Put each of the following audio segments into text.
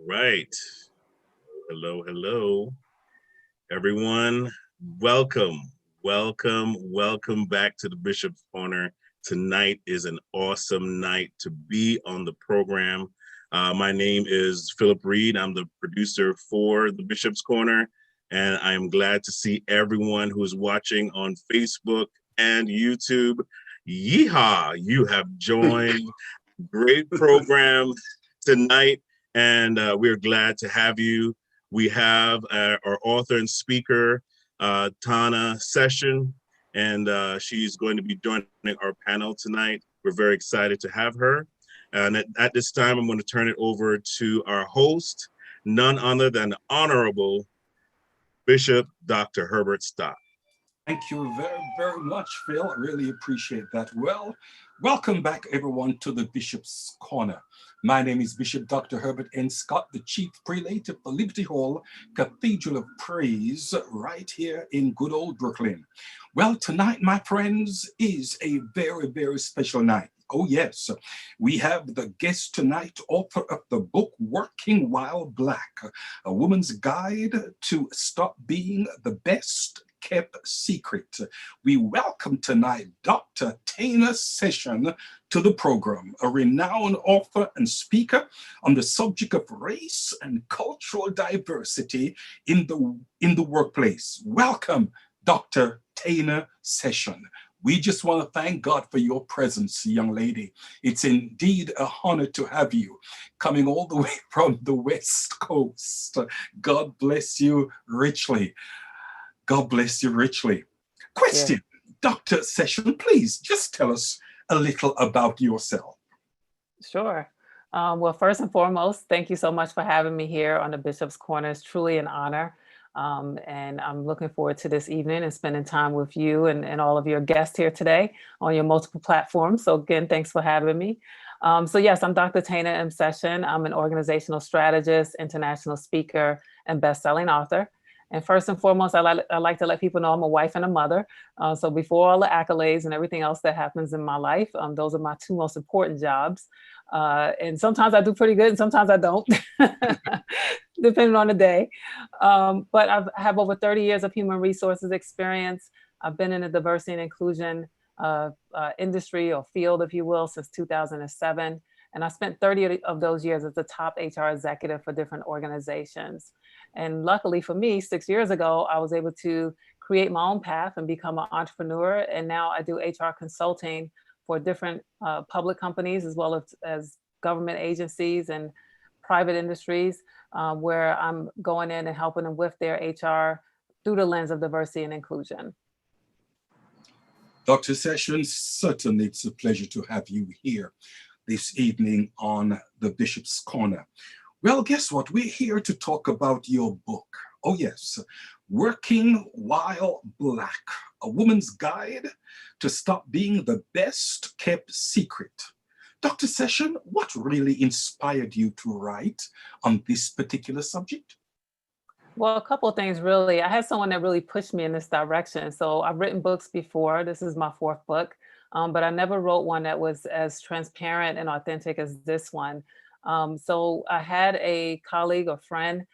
Right. Hello, hello, everyone. Welcome, welcome back to the Bishop's Corner. Tonight is an awesome night to be on the program. My name is Philip Reed. I'm the producer for the Bishop's Corner, and I am glad to see everyone who's watching on Facebook and YouTube. Yeehaw! You have joined. Great program tonight, and we're glad to have you. We have our author and speaker, Tana Session, and she's going to be joining our panel tonight. We're very excited to have her. And at this time, I'm going to turn it over to our host, none other than the Honorable Bishop Dr. Herbert Stock. Thank you very much, Phil. I really appreciate that. Well, welcome back, everyone, to the Bishop's Corner. My name is Bishop Dr. Herbert N. Scott, the Chief Prelate of the Liberty Hall Cathedral of Praise, right here in good old Brooklyn. Well, tonight, my friends, is a very special night. Oh, yes. We have the guest tonight, author of the book Working While Black, a woman's guide to stop being the best kept secret. We welcome tonight Dr. Tana Session to the program, a renowned author and speaker on the subject of race and cultural diversity in the workplace. Welcome, Dr. Tana Session. We just want to thank God for your presence, young lady. It's indeed an honor to have you coming all the way from the West Coast. God bless you richly. God bless you richly. Question, yeah. Dr. Session, please just tell us a little about yourself. Sure. Well, first and foremost, thank you so much for having me here on the Bishop's Corner. It's truly an honor. And I'm looking forward to this evening and spending time with you and all of your guests here today on your multiple platforms. So again, thanks for having me. So yes, I'm Dr. Tana M. Session. I'm an organizational strategist, international speaker, and best-selling author. And first and foremost, I like to let people know I'm a wife and a mother. So before all the accolades and everything else that happens in my life, those are my two most important jobs. And sometimes I do pretty good and sometimes I don't, depending on the day. But I have over 30 years of human resources experience. I've been in the diversity and inclusion industry or field, if you will, since 2007. And I spent 30 of those years as the top HR executive for different organizations. And luckily for me, 6 years ago, I was able to create my own path and become an entrepreneur. And now I do HR consulting for different public companies, as well as government agencies and private industries, where I'm going in and helping them with their HR through the lens of diversity and inclusion. Dr. Sessions, certainly it's a pleasure to have you here this evening on the Bishop's Corner. Well, guess what? We're here to talk about your book. Oh yes, Working While Black, a woman's guide to stop being the best kept secret. Dr. Session, what really inspired you to write on this particular subject? Well, a couple of things, really. I had someone that really pushed me in this direction. So I've written books before. This is my fourth book, but I never wrote one that was as transparent and authentic as this one. So I had a colleague or friend,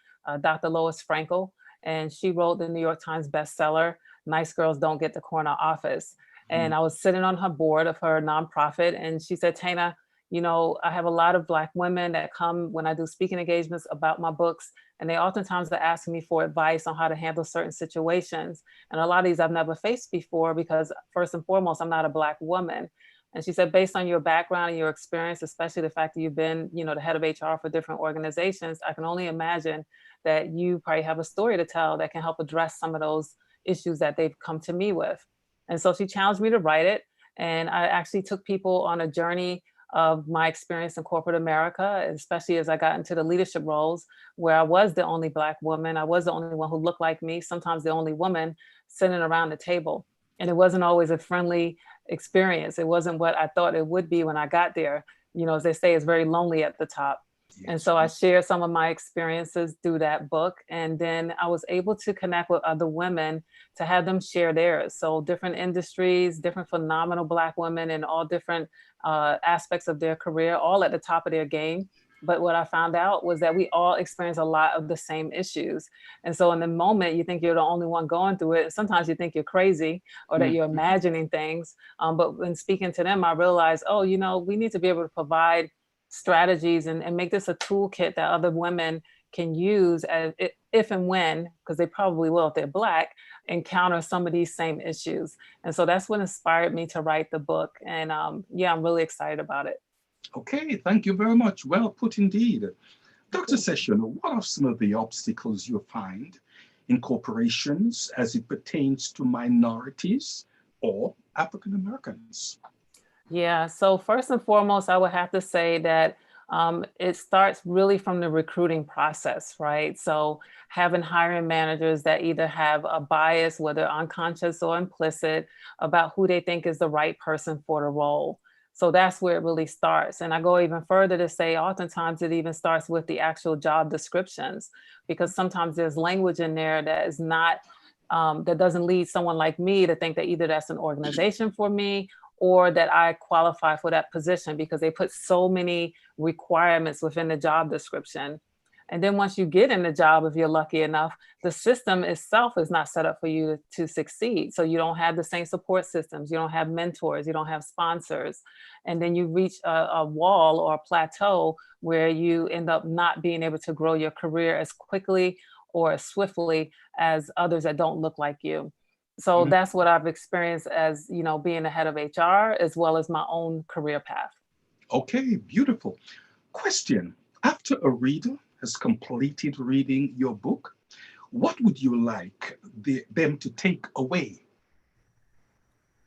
Dr. Lois Frankel, and she wrote the New York Times bestseller, Nice Girls Don't Get the Corner Office. And I was sitting on her board of her nonprofit, and she said, Tana, you know, I have a lot of Black women that come when I do speaking engagements about my books, and they oftentimes are asking me for advice on how to handle certain situations. And a lot of these I've never faced before because first and foremost, I'm not a Black woman. And she said, based on your background and your experience, especially the fact that you've been, you know, the head of HR for different organizations, I can only imagine that you probably have a story to tell that can help address some of those issues that they've come to me with. And so she challenged me to write it. And I actually took people on a journey of my experience in corporate America, especially as I got into the leadership roles where I was the only Black woman. I was the only one who looked like me, sometimes the only woman sitting around the table. And it wasn't always a friendly experience. It wasn't what I thought it would be when I got there. You know, as they say, it's very lonely at the top. Yes. And so I shared some of my experiences through that book. And then I was able to connect with other women to have them share theirs. So different industries, different phenomenal Black women in all different aspects of their career, all at the top of their game. But what I found out was that we all experience a lot of the same issues. And so in the moment, you think you're the only one going through it. Sometimes you think you're crazy or that you're Mhm. imagining things. But when speaking to them, I realized, oh, we need to be able to provide strategies and make this a toolkit that other women can use if and when, because they probably will if they're Black, encounter some of these same issues. And so that's what inspired me to write the book. And yeah, I'm really excited about it. Okay, thank you very much. Well put indeed. Dr. Session, what are some of the obstacles you find in corporations as it pertains to minorities or African Americans? Yeah, so first and foremost, I would have to say that it starts really from the recruiting process, right? So having hiring managers that either have a bias, whether unconscious or implicit, about who they think is the right person for the role. So that's where it really starts. And I go even further to say, oftentimes it even starts with the actual job descriptions, because sometimes there's language in there that is not, that doesn't lead someone like me to think that either that's an organization for me or that I qualify for that position, because they put so many requirements within the job description. And then once you get in the job, if you're lucky enough, the system itself is not set up for you to succeed. So you don't have the same support systems, you don't have mentors, you don't have sponsors. And then you reach a wall or a plateau where you end up not being able to grow your career as quickly or as swiftly as others that don't look like you. So Mhm. that's what I've experienced as, being the head of HR as well as my own career path. Okay, beautiful. Question. After a reader has completed reading your book, what would you like them to take away?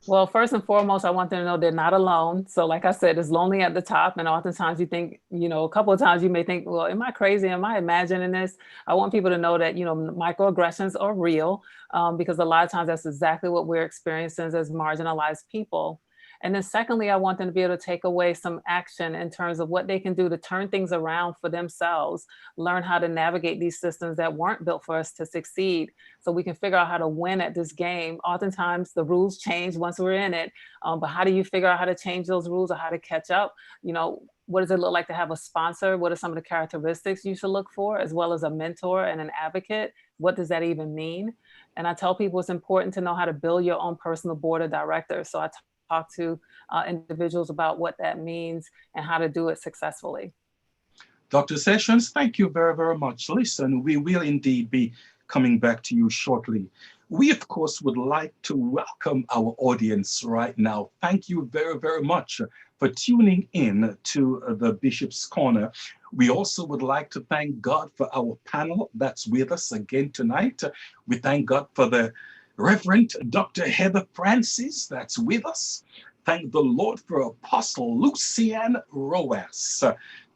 Well, first and foremost, I want them to know they're not alone. So, like I said, it's lonely at the top. And oftentimes you think, a couple of times you may think, well, am I crazy? Am I imagining this? I want people to know that, microaggressions are real, because a lot of times that's exactly what we're experiencing as marginalized people. And then, secondly, I want them to be able to take away some action in terms of what they can do to turn things around for themselves, learn how to navigate these systems that weren't built for us to succeed, so we can figure out how to win at this game. Oftentimes the rules change once we're in it, but how do you figure out how to change those rules or how to catch up? What does it look like to have a sponsor? What are some of the characteristics you should look for, as well as a mentor and an advocate? What does that even mean? And I tell people it's important to know how to build your own personal board of directors. So I talk to individuals about what that means and how to do it successfully. Dr. Sessions, thank you very, very much. Listen, we will indeed be coming back to you shortly. We, of course, would like to welcome our audience right now. Thank you very, very much for tuning in to the Bishop's Corner. We also would like to thank God for our panel that's with us again tonight. We thank God for the Reverend Dr. Heather Francis that's with us. Thank the Lord for Apostle Lucianne Roas.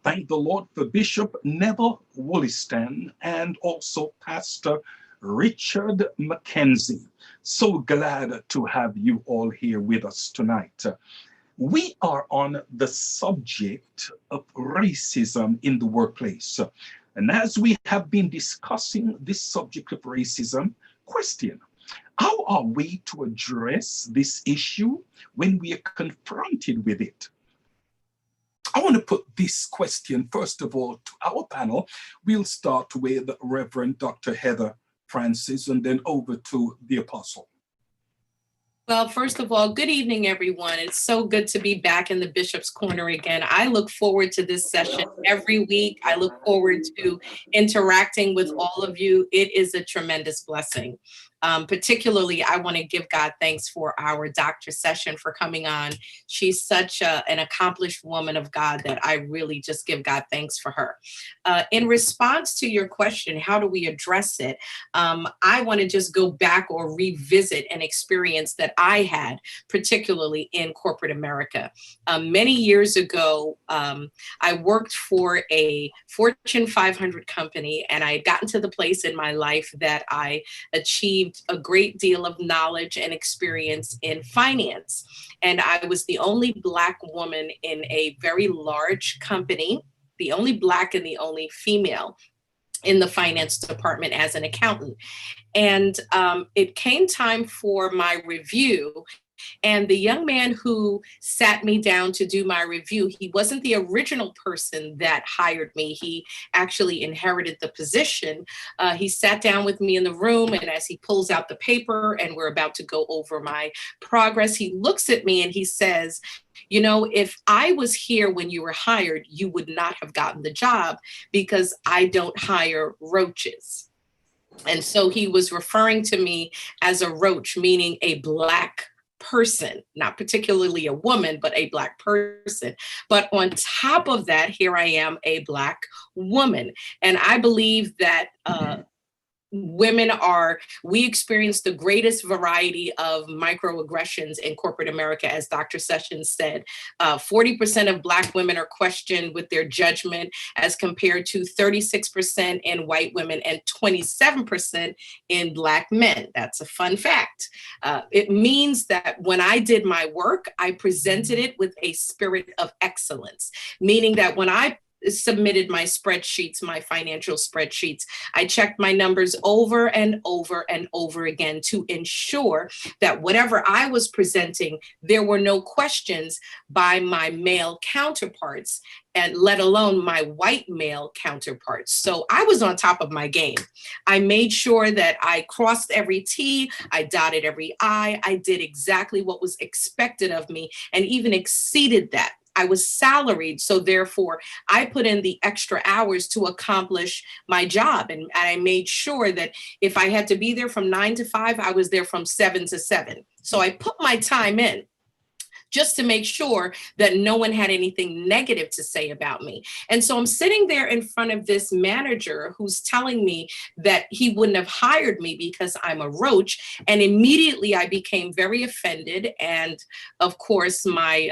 Thank the Lord for Bishop Neville Wollaston and also Pastor Richard Mackenzie. So glad to have you all here with us tonight. We are on the subject of racism in the workplace. And as we have been discussing this subject of racism, question, how are we to address this issue when we are confronted with it? I want to put this question, first of all, to our panel. We'll start with Reverend Dr. Heather Francis and then over to the Apostle. Well, first of all, good evening, everyone. It's so good to be back in the Bishop's Corner again. I look forward to this session every week. I look forward to interacting with all of you. It is a tremendous blessing. Particularly, I want to give God thanks for our Dr. Session for coming on. She's such an accomplished woman of God that I really just give God thanks for her. In response to your question, how do we address it? I want to just go back or revisit an experience that I had, particularly in corporate America. Many years ago, I worked for a Fortune 500 company, and I had gotten to the place in my life that I achieved a great deal of knowledge and experience in finance. And I was the only Black woman in a very large company, the only Black and the only female in the finance department as an accountant. And it came time for my review. And the young man who sat me down to do my review, he wasn't the original person that hired me. He actually inherited the position. He sat down with me in the room, and as he pulls out the paper and we're about to go over my progress, he looks at me and he says, you know, if I was here when you were hired, you would not have gotten the job because I don't hire roaches. And so he was referring to me as a roach, meaning a Black person, not particularly a woman, but a Black person. But on top of that, here I am, a Black woman. And I believe that we experience the greatest variety of microaggressions in corporate America. As Dr. Sessions said, 40% of Black women are questioned with their judgment as compared to 36% in white women and 27% in Black men. That's a fun fact. It means that when I did my work, I presented it with a spirit of excellence, meaning that when I submitted my spreadsheets, my financial spreadsheets, I checked my numbers over and over and over again to ensure that whatever I was presenting, there were no questions by my male counterparts, and let alone my white male counterparts. So I was on top of my game. I made sure that I crossed every T, I dotted every I did exactly what was expected of me and even exceeded that. I was salaried, so therefore I put in the extra hours to accomplish my job. And I made sure that if I had to be there from 9 to 5, I was there from 7 to 7. So I put my time in just to make sure that no one had anything negative to say about me. And so I'm sitting there in front of this manager who's telling me that he wouldn't have hired me because I'm a roach. And immediately I became very offended. And of course, my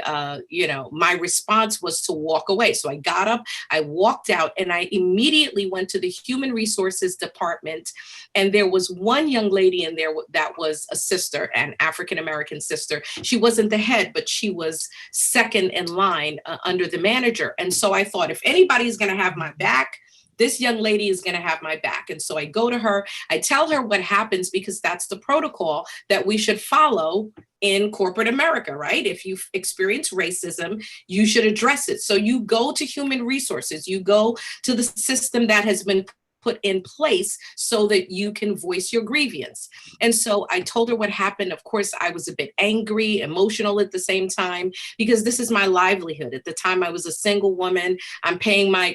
response was to walk away. So I got up, I walked out, and I immediately went to the human resources department. And there was one young lady in there that was a sister, an African-American sister. She wasn't the head, but she was second in line under the manager. And so I thought, if anybody's going to have my back, this young lady is going to have my back. And so I go to her, I tell her what happens, because that's the protocol that we should follow in corporate America, right? If you experience racism, you should address it. So you go to human resources, you go to the system that has been put in place so that you can voice your grievance. And so I told her what happened. Of course, I was a bit angry, emotional at the same time, because this is my livelihood. At the time, I was a single woman. I'm paying my,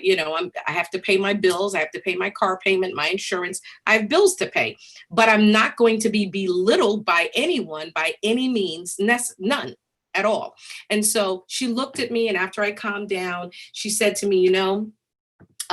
I have to pay my bills. I have to pay my car payment, my insurance. I have bills to pay, but I'm not going to be belittled by anyone by any means, none at all. And so she looked at me, and after I calmed down, she said to me,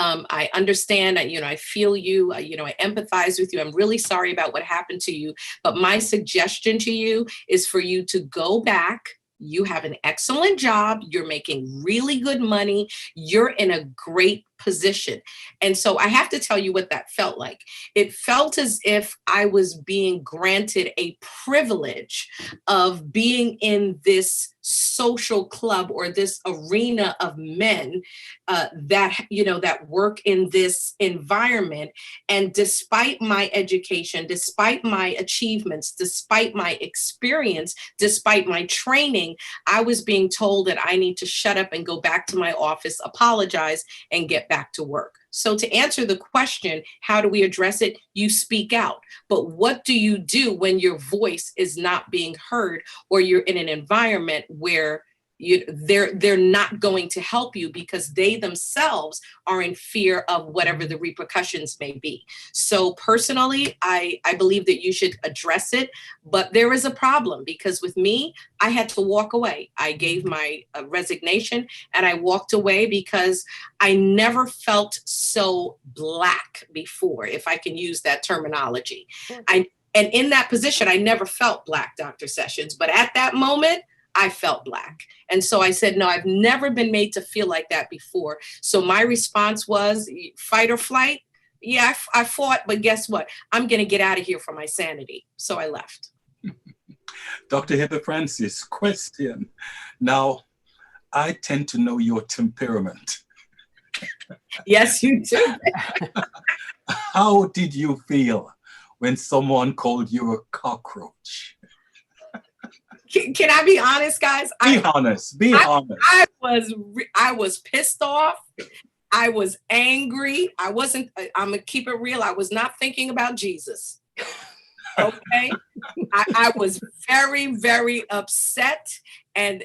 I understand, I feel you, I empathize with you. I'm really sorry about what happened to you. But my suggestion to you is for you to go back. You have an excellent job. You're making really good money. You're in a great position. And so I have to tell you what that felt like. It felt as if I was being granted a privilege of being in this social club or this arena of men that work in this environment. And despite my education, despite my achievements, despite my experience, despite my training, I was being told that I need to shut up and go back to my office, apologize, and get back to work. So to answer the question, how do we address it? You speak out. But what do you do when your voice is not being heard, or you're in an environment where they're not going to help you because they themselves are in fear of whatever the repercussions may be? So personally, I believe that you should address it, but there is a problem, because with me, I had to walk away. I gave my resignation and I walked away because I never felt so Black before, if I can use that terminology. And in that position, I never felt Black, Dr. Sessions, but at that moment, I felt Black. And so I said, no, I've never been made to feel like that before. So my response was fight or flight. Yeah, I fought, but guess what? I'm going to get out of here for my sanity. So I left. Dr. Heather Francis, question. Now, I tend to know your temperament. Yes, you do. How did you feel when someone called you a cockroach? Can I be honest, guys? Be honest. Be honest. I was pissed off. I was angry. I'm gonna keep it real. I was not thinking about Jesus. Okay. I was very, very upset. And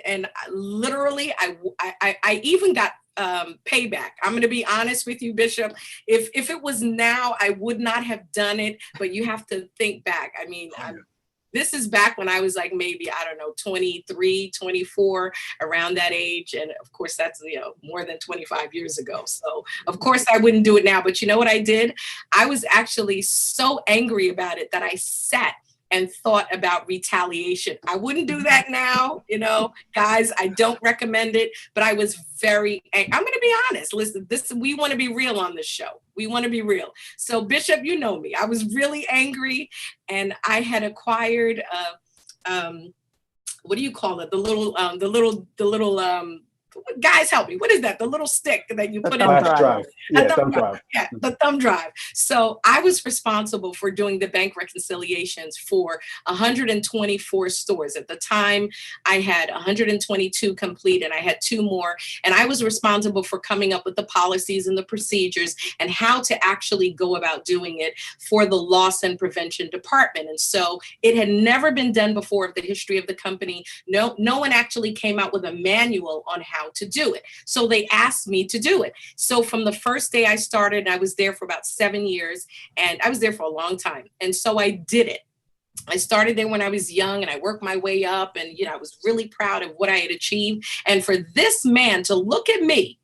literally, I even got payback. I'm going to be honest with you, Bishop. If it was now, I would not have done it. But you have to think back. I mean, this is back when I was like maybe, I don't know, 23, 24, around that age. And of course, that's, more than 25 years ago. So of course I wouldn't do it now. But you know what I did? I was actually so angry about it that I sat and thought about retaliation. I wouldn't do that now, guys, I don't recommend it, but I was I'm going to be honest. Listen, we want to be real on this show. We want to be real. So Bishop, you know me, I was really angry, and I had acquired, what do you call it? The little, guys, help me. What is that? The little stick that you put in the thumb drive. Yeah, thumb drive. Yeah, the thumb drive. So I was responsible for doing the bank reconciliations for 124 stores. At the time, I had 122 complete, and I had 2 more. And I was responsible for coming up with the policies and the procedures and how to actually go about doing it for the loss and prevention department. And so it had never been done before in the history of the company. No one actually came out with a manual on how to do it. So they asked me to do it. So from the first day I started, I was there for about 7 years, and I was there for a long time. And so I did it. I started there when I was young, and I worked my way up, and I was really proud of what I had achieved. And for this man to look at me,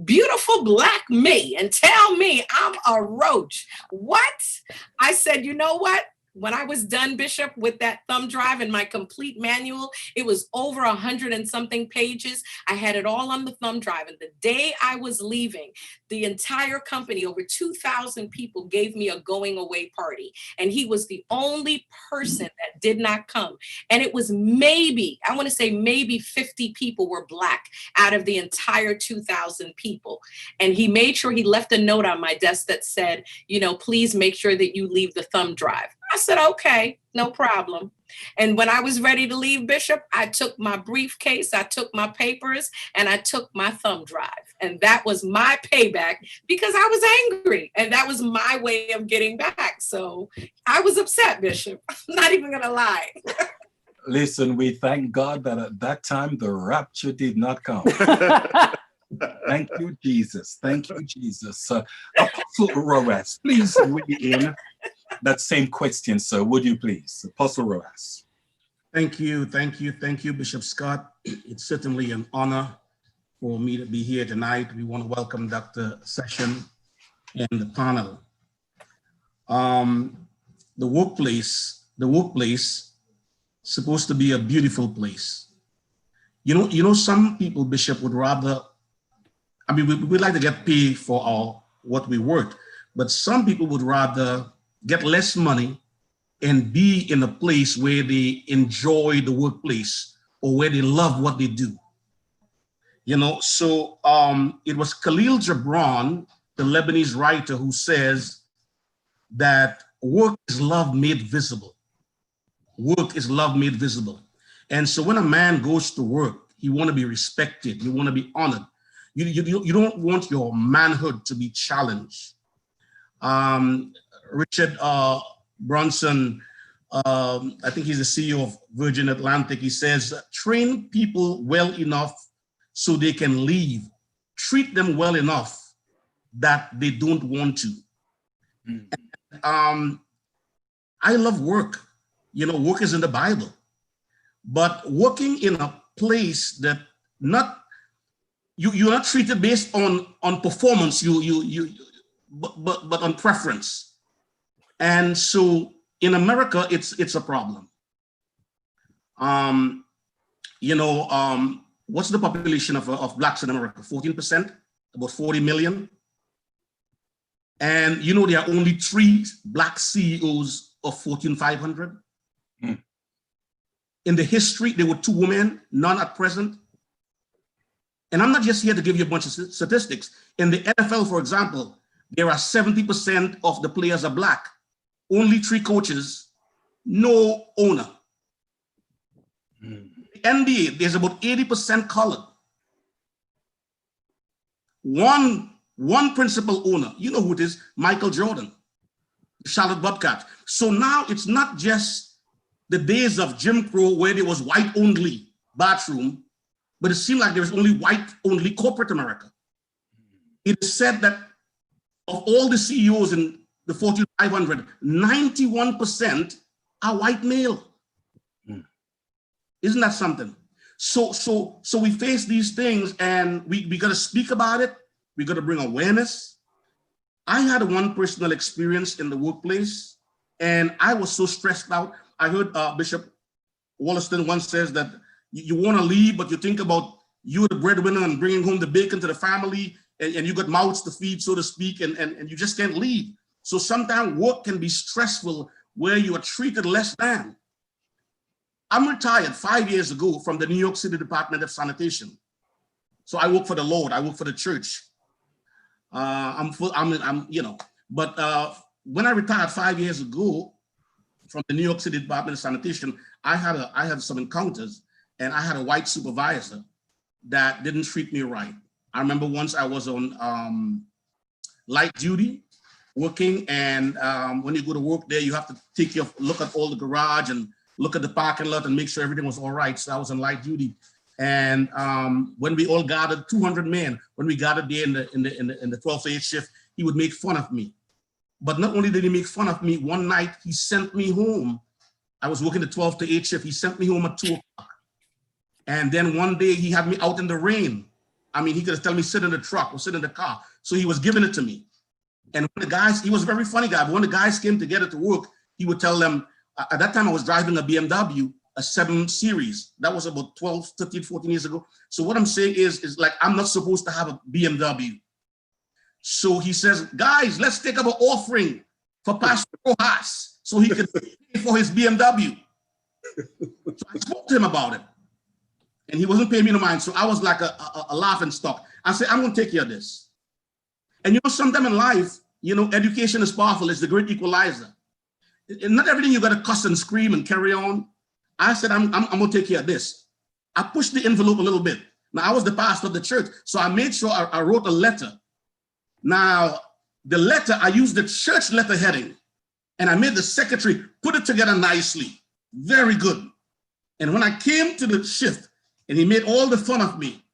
beautiful black me, and tell me I'm a roach. What? I said, you know what? When I was done, Bishop, with that thumb drive and my complete manual, it was over 100 and something pages. I had it all on the thumb drive. And the day I was leaving, the entire company, over 2,000 people, gave me a going away party. And he was the only person that did not come. And it was maybe 50 people were Black out of the entire 2,000 people. And he made sure he left a note on my desk that said, please make sure that you leave the thumb drive. I said, okay, no problem. And when I was ready to leave, Bishop, I took my briefcase, I took my papers, and I took my thumb drive. And that was my payback because I was angry. And that was my way of getting back. So I was upset, Bishop. I'm not even going to lie. Listen, we thank God that at that time the rapture did not come. Thank you, Jesus. Thank you, Jesus. Apostle Roas, please weigh in that same question, sir. Would you please? Apostle Roas. Thank you, Bishop Scott. It's certainly an honor for me to be here tonight. We want to welcome Dr. Session and the panel. The workplace supposed to be a beautiful place. Some people, Bishop, would rather, we like to get paid for what we work, but some people would rather get less money and be in a place where they enjoy the workplace or where they love what they do. So it was Khalil Gibran, the Lebanese writer, who says that work is love made visible. Work is love made visible. And so when a man goes to work, you want to be respected, you want to be honored. You don't want your manhood to be challenged. Richard Branson, I think he's the CEO of Virgin Atlantic. He says, train people well enough so they can leave. Treat them well enough that they don't want to. I love work. Work is in the Bible. But working in a place that you're not treated based on performance, but on preference. And so in America, it's a problem. What's the population of Blacks in America? 14%, about 40 million. And there are only 3 Black CEOs of Fortune 500. In the history, there were 2 women, none at present. And I'm not just here to give you a bunch of statistics. In the NFL, for example, there are 70% of the players are Black. Only 3 coaches, no owner. The NBA, there's about 80% colored. One principal owner, you know who it is, Michael Jordan, Charlotte Bobcats. So now it's not just the days of Jim Crow where there was white only bathroom, but it seemed like there was only white only corporate America. It is said that of all the CEOs in the Fortune 500, 91% are white male. Isn't that something? So we face these things, and we got to speak about it. We got to bring awareness. I had one personal experience in the workplace, and I was so stressed out. I heard Bishop Wollaston once says that you want to leave, but you think about you the breadwinner and bringing home the bacon to the family, and you got mouths to feed, so to speak, and you just can't leave. So sometimes work can be stressful where you are treated less than. I'm retired 5 years ago from the New York City Department of Sanitation. So I work for the Lord, I work for the church. But when I retired 5 years ago from the New York City Department of Sanitation, I had some encounters, and I had a white supervisor that didn't treat me right. I remember once I was on light duty working, and when you go to work there, you have to look at all the garage and look at the parking lot and make sure everything was all right. So I was on light duty. And when we all gathered, 200 men, when we gathered there in the 12 to 8 shift, he would make fun of me. But not only did he make fun of me, one night he sent me home. I was working the 12 to 8 shift. He sent me home at 2 o'clock. And then one day he had me out in the rain. I mean, he could have told me sit in the truck or sit in the car. So he was giving it to me. And when the guys, he was a very funny guy, but when the guys came together to work, he would tell them, at that time I was driving a BMW, a 7 Series. That was about 12, 13, 14 years ago. So what I'm saying is like, I'm not supposed to have a BMW. So he says, guys, let's take up an offering for Pastor Rojas so he can pay for his BMW. So I spoke to him about it, and he wasn't paying me no mind. So I was like a laughing stock. I said, I'm going to take care of this. And you know, sometime in life, you know, education is powerful. It's the great equalizer. And not everything you got to cuss and scream and carry on. I said, I'm going to take care of this. I pushed the envelope a little bit. Now, I was the pastor of the church, so I made sure I wrote a letter. Now, the letter, I used the church letter heading, and I made the secretary put it together nicely. Very good. And when I came to the shift, and he made all the fun of me,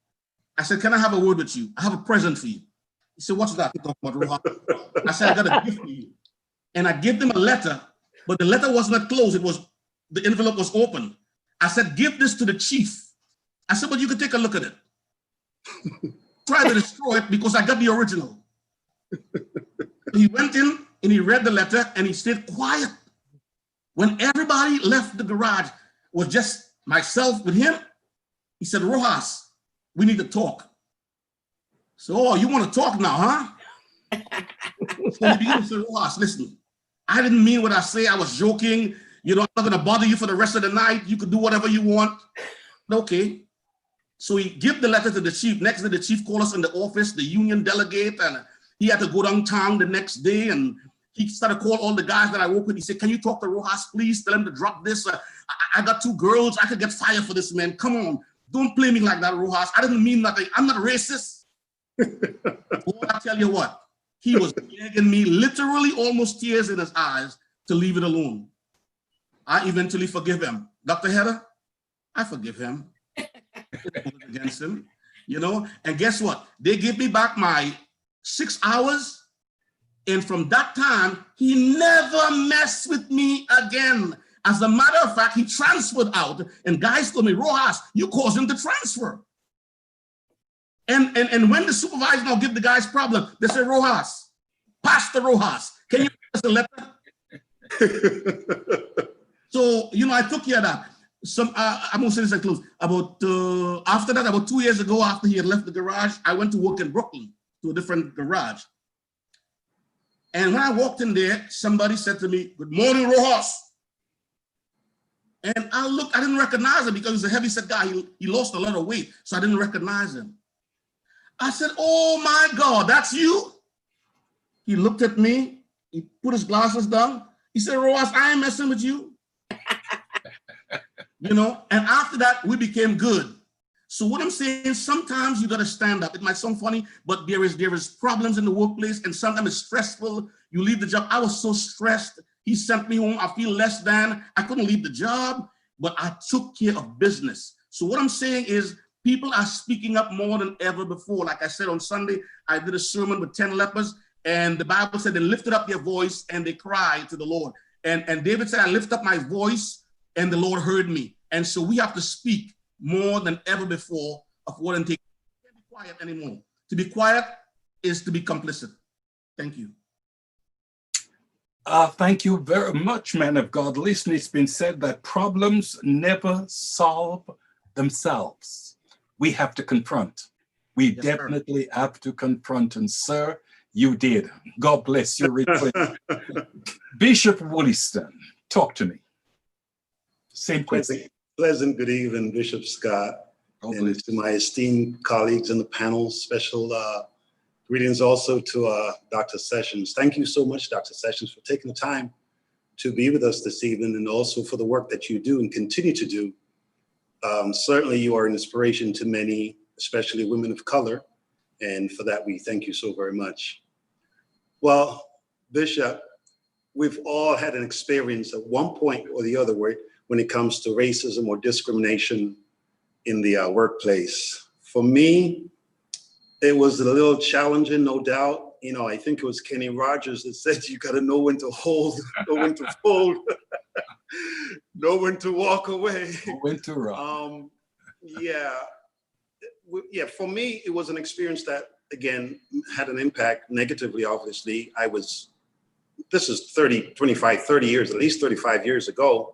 I said, can I have a word with you? I have a present for you. He said, what's that? I said, I got a gift for you. And I gave them a letter, but the letter was not closed. The envelope was open. I said, give this to the chief. I said, but you can take a look at it. Try to destroy it because I got the original. He went in and he read the letter and he stayed quiet. When everybody left the garage, was just myself with him, he said, Rojas, we need to talk. So, oh, you want to talk now, huh? So he began to say, Rojas, listen, I didn't mean what I say. I was joking. You know, I'm not going to bother you for the rest of the night. You could do whatever you want. Okay. So he gave the letter to the chief. Next day, the chief called us in the office, the union delegate, and he had to go downtown the next day. And he started calling all the guys that I work with. He said, can you talk to Rojas, please? Tell him to drop this. I got 2 girls. I could get fired for this, man. Come on. Don't play me like that, Rojas. I didn't mean nothing. I'm not racist. Boy, I tell you what, he was begging me, literally almost tears in his eyes, to leave it alone. I eventually forgive him. Dr. Heather, I forgive him. Against him, you know, and guess what? They gave me back my 6 hours, and from that time, he never messed with me again. As a matter of fact, he transferred out, and guys told me, Rojas, you caused him to transfer. And when the supervisor now give the guys problem, they say, Rojas, Pastor Rojas, can you give us a letter? So, you know, I took care of that. I'm gonna say this and close. After that, about 2 years ago, after he had left the garage, I went to work in Brooklyn to a different garage. And when I walked in there, somebody said to me, good morning, Rojas. And I didn't recognize him because he's a heavy-set guy. He lost a lot of weight, so I didn't recognize him. I said, oh my God, that's you? He looked at me, he put his glasses down. He said, Rojas, I ain't messing with you. and after that, we became good. So what I'm saying, sometimes you got to stand up. It might sound funny, but there is problems in the workplace, and sometimes it's stressful. You leave the job. I was so stressed. He sent me home. I feel less than. I couldn't leave the job, but I took care of business. So what I'm saying is people are speaking up more than ever before. Like I said on Sunday, I did a sermon with 10 lepers, and the Bible said they lifted up their voice and they cried to the Lord. And David said, I lift up my voice and the Lord heard me. And so we have to speak more than ever before of what and take. Can't be quiet anymore. To be quiet is to be complicit. Thank you. Thank you very much, man of God. Listen, it's been said that problems never solve themselves. We have to confront. We definitely have to confront. And sir, you did. God bless you. Bishop Williston, talk to me. Same question. Pleasant good evening, Bishop Scott, and to my esteemed colleagues in the panel. Special greetings also to Dr. Sessions. Thank you so much, Dr. Sessions, for taking the time to be with us this evening, and also for the work that you do and continue to do. Certainly you are an inspiration to many, especially women of color, and for that we thank you so very much. Well, Bishop, we've all had an experience at one point or the other when it comes to racism or discrimination in the workplace. For me, it was a little challenging, no doubt. I think it was Kenny Rogers that said you got to know when to hold, know when to fold, know when to walk away. When to run. Yeah, for me, it was an experience that, again, had an impact negatively, obviously. This is 30 years, at least 35 years ago.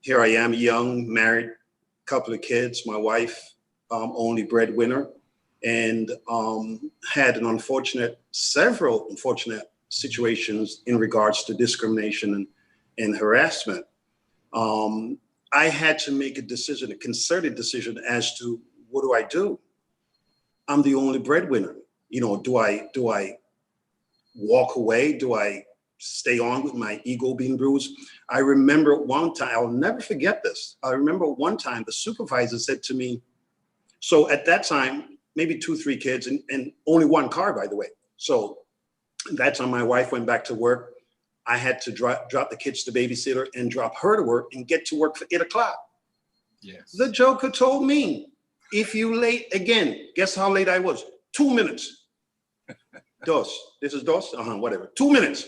Here I am, young, married, couple of kids, my wife, only breadwinner, and had several unfortunate situations in regards to discrimination and harassment. I had to make a decision, a concerted decision as to what do I do? I'm the only breadwinner. Do I walk away? Do I stay on with my ego being bruised? I remember one time, I'll never forget this. I remember one time the supervisor said to me, so at that time, maybe 2-3 kids and only one car, by the way. So that time my wife went back to work. I had to drop the kids to babysitter and drop her to work and get to work for 8 o'clock. Yes. The joker told me, if you late again, guess how late I was? 2 minutes. This is dos? Whatever. 2 minutes.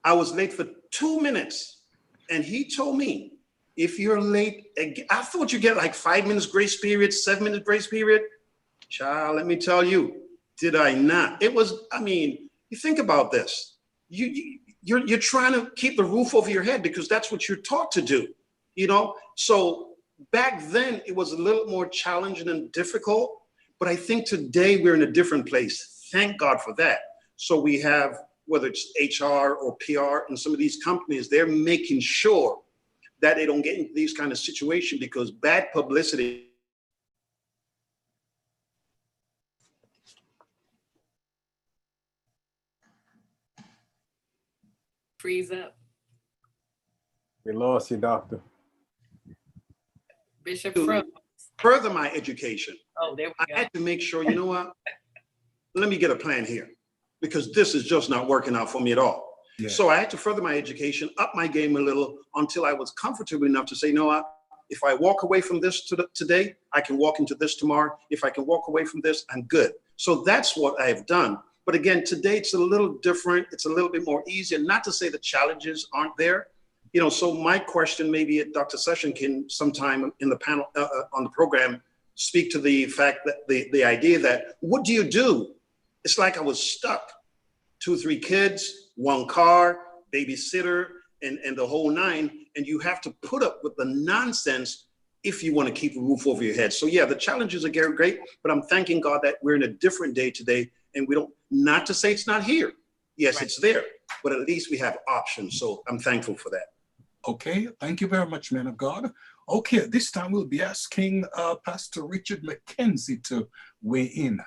I was late for 2 minutes. And he told me, if you're late again, I thought you get like 5 minutes grace period, 7 minutes grace period. Child, let me tell you, did I not? It was, you think about this. You're trying to keep the roof over your head because that's what you're taught to do, So back then it was a little more challenging and difficult, but I think today we're in a different place. Thank God for that. So we have, whether it's HR or PR and some of these companies, they're making sure that they don't get into these kind of situations because bad publicity. Freeze up. We lost you, doctor. Bishop froze. Further my education. Oh, there we go. I had to make sure, you know what? Let me get a plan here because this is just not working out for me at all. Yeah. So I had to further my education, up my game a little until I was comfortable enough to say, you know what? If I walk away from this today, I can walk into this tomorrow. If I can walk away from this, I'm good. So that's what I've done. But again, today it's a little different. It's a little bit more easier. Not to say the challenges aren't there. So my question, maybe Dr. Session can sometime in the panel on the program speak to the fact that the idea that what do you do? It's like I was stuck. 2-3 kids, 1 car, babysitter, and the whole 9. And you have to put up with the nonsense if you want to keep a roof over your head. So yeah, the challenges are great, but I'm thanking God that we're in a different day today. And we don't, not to say it's not here. Yes, right. It's there, but at least we have options. So I'm thankful for that. Okay, thank you very much, man of God. Okay, this time we'll be asking Pastor Richard McKenzie to weigh in.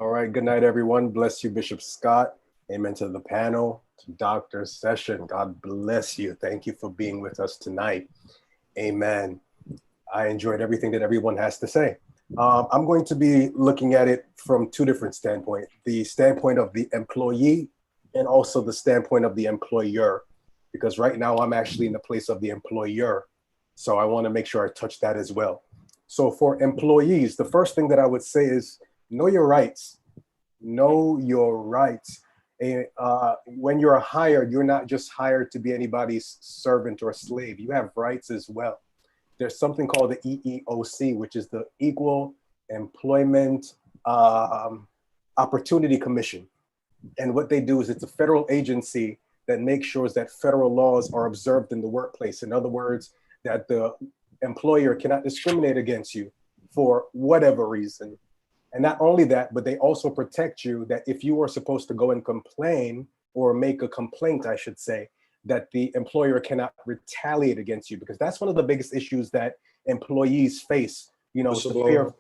All right, good night, everyone. Bless you, Bishop Scott. Amen to the panel, to Dr. Session. God bless you. Thank you for being with us tonight. Amen. I enjoyed everything that everyone has to say. I'm going to be looking at it from two different standpoints, the standpoint of the employee and also the standpoint of the employer, because right now I'm actually in the place of the employer. So I want to make sure I touch that as well. So for employees, the first thing that I would say is know your rights. Know your rights. When you're hired, you're not just hired to be anybody's servant or slave. You have rights as well. There's something called the EEOC, which is the Equal Employment Opportunity Commission. And what they do is it's a federal agency that makes sure that federal laws are observed in the workplace. In other words, that the employer cannot discriminate against you for whatever reason. And not only that, but they also protect you that if you are supposed to go and complain or make a complaint, I should say, that the employer cannot retaliate against you, because that's one of the biggest issues that employees face, you know, the fear of,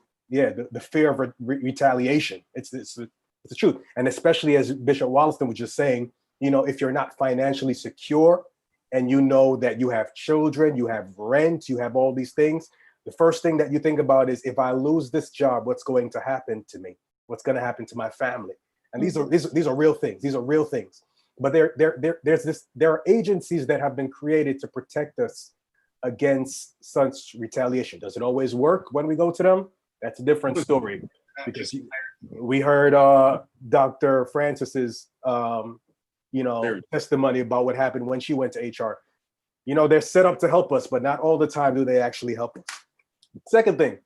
the fear of retaliation. It's the truth. And especially as Bishop Wollaston was just saying, you know, if you're not financially secure and you know that you have children, you have rent, you have all these things, the first thing that you think about is, if I lose this job, what's going to happen to me? What's going to happen to my family? And these are real things. These are real things. But there are agencies that have been created to protect us against such retaliation. Does it always work when we go to them? That's a different story. Because we heard Dr. Francis's testimony about what happened when she went to HR. You know, they're set up to help us, but not all the time do they actually help us. Second thing,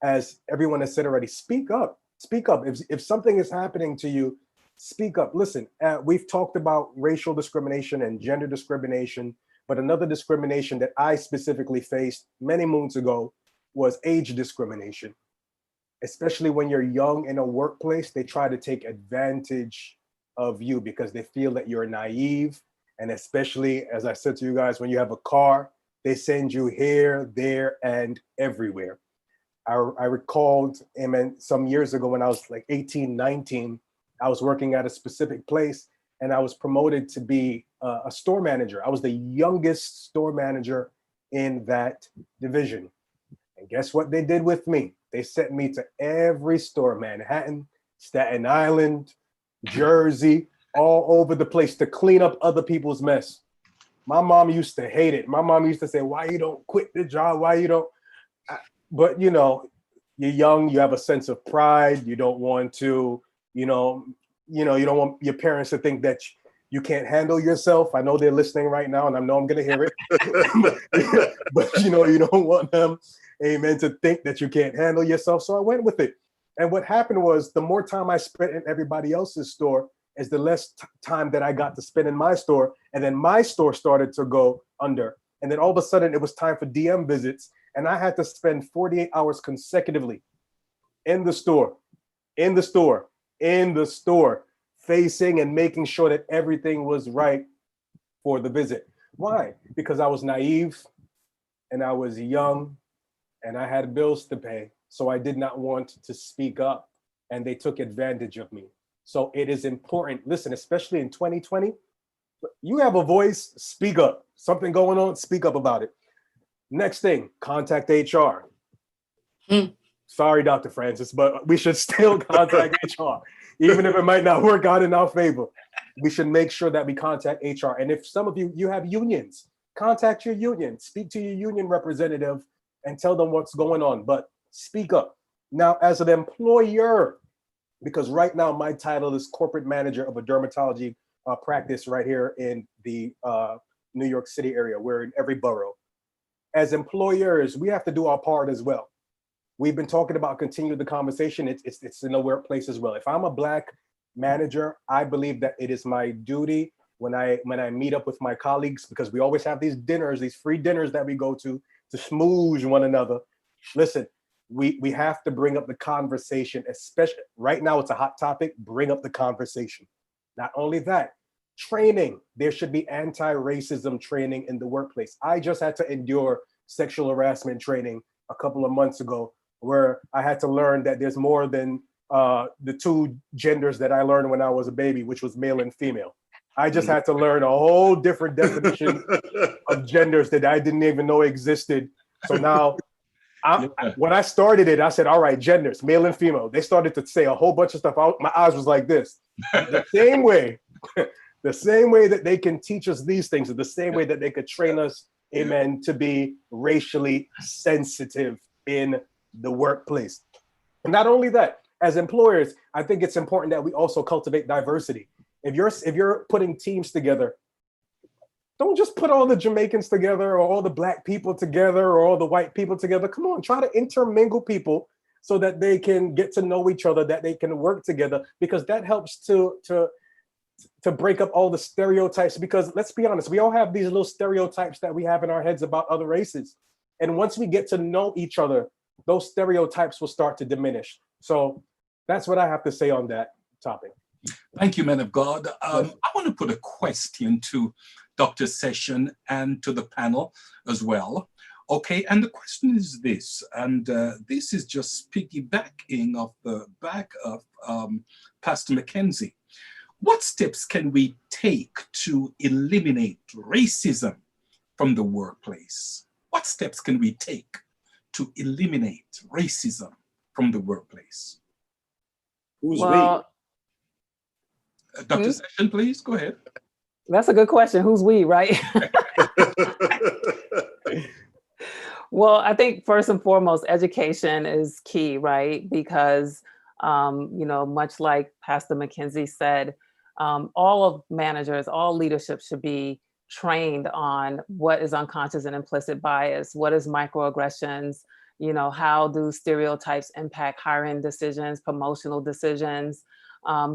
as everyone has said already, speak up. Speak up. If something is happening to you, speak up. Listen, we've talked about racial discrimination and gender discrimination, but another discrimination that I specifically faced many moons ago was age discrimination. Especially when you're young in a workplace, they try to take advantage of you because they feel that you're naive. And especially, as I said to you guys, when you have a car, they send you here, there, and everywhere. I recalled, some years ago when I was like 18, 19, I was working at a specific place and I was promoted to be a store manager. I was the youngest store manager in that division. And guess what they did with me? They sent me to every store, Manhattan, Staten Island, Jersey, all over the place to clean up other people's mess. My mom used to hate it. My mom used to say, why you don't quit the job? Why you don't? But you know, you're young, you have a sense of pride. You don't want to, you don't want your parents to think that you can't handle yourself. I know they're listening right now and I know I'm going to hear it, but you don't want them, amen, to think that you can't handle yourself. So I went with it. And what happened was, the more time I spent in everybody else's store is the less time that I got to spend in my store. And then my store started to go under. And then all of a sudden it was time for DM visits. And I had to spend 48 hours consecutively in the store, facing and making sure that everything was right for the visit. Why? Because I was naive and I was young and I had bills to pay. So I did not want to speak up and they took advantage of me. So it is important, listen, especially in 2020, you have a voice, speak up. Something going on, speak up about it. Next thing, contact HR. Sorry, Dr. Francis, but we should still contact HR. Even if it might not work out in our favor, we should make sure that we contact HR. And if some of you have unions, contact your union, speak to your union representative and tell them what's going on, but speak up. Now, as an employer, because right now my title is corporate manager of a dermatology practice right here in the New York City area. We're in every borough. As employers, we have to do our part as well. We've been talking about continue the conversation. It's in the workplace as well. If I'm a Black manager, I believe that it is my duty when I meet up with my colleagues, because we always have these dinners, these free dinners that we go to smooze one another. Listen, we have to bring up the conversation, especially right now it's a hot topic, bring up the conversation. Not only that, training. There should be anti-racism training in the workplace. I just had to endure sexual harassment training a couple of months ago, where I had to learn that there's more than the two genders that I learned when I was a baby, which was male and female. I just had to learn a whole different definition of genders that I didn't even know existed So now, when I started it, I said, all right, genders, male and female. They started to say a whole bunch of stuff. My eyes was like this. The same way, the same way that they can teach us these things, is the same way that they could train us, amen, to be racially sensitive in the workplace. And not only that, as employers, I think it's important that we also cultivate diversity. If you're putting teams together, don't just put all the Jamaicans together or all the Black people together or all the white people together. Come on, try to intermingle people so that they can get to know each other, that they can work together, because that helps to break up all the stereotypes. Because let's be honest, we all have these little stereotypes that we have in our heads about other races. And once we get to know each other, those stereotypes will start to diminish. So that's what I have to say on that topic. Thank you, man of God. I want to put a question to Dr. Session and to the panel as well. Okay, and the question is this, and this is just piggybacking off the back of Pastor Mackenzie. What steps can we take to eliminate racism from the workplace? What steps can we take to eliminate racism from the workplace? Who's Well, Dr. Session, please, go ahead. that's a good question. Who's we, right? we? Well, I think first and foremost, education is key, right? Because, much like Pastor Mackenzie said, all of managers, all leadership should be trained on what is unconscious and implicit bias, what is microaggressions, how do stereotypes impact hiring decisions, promotional decisions.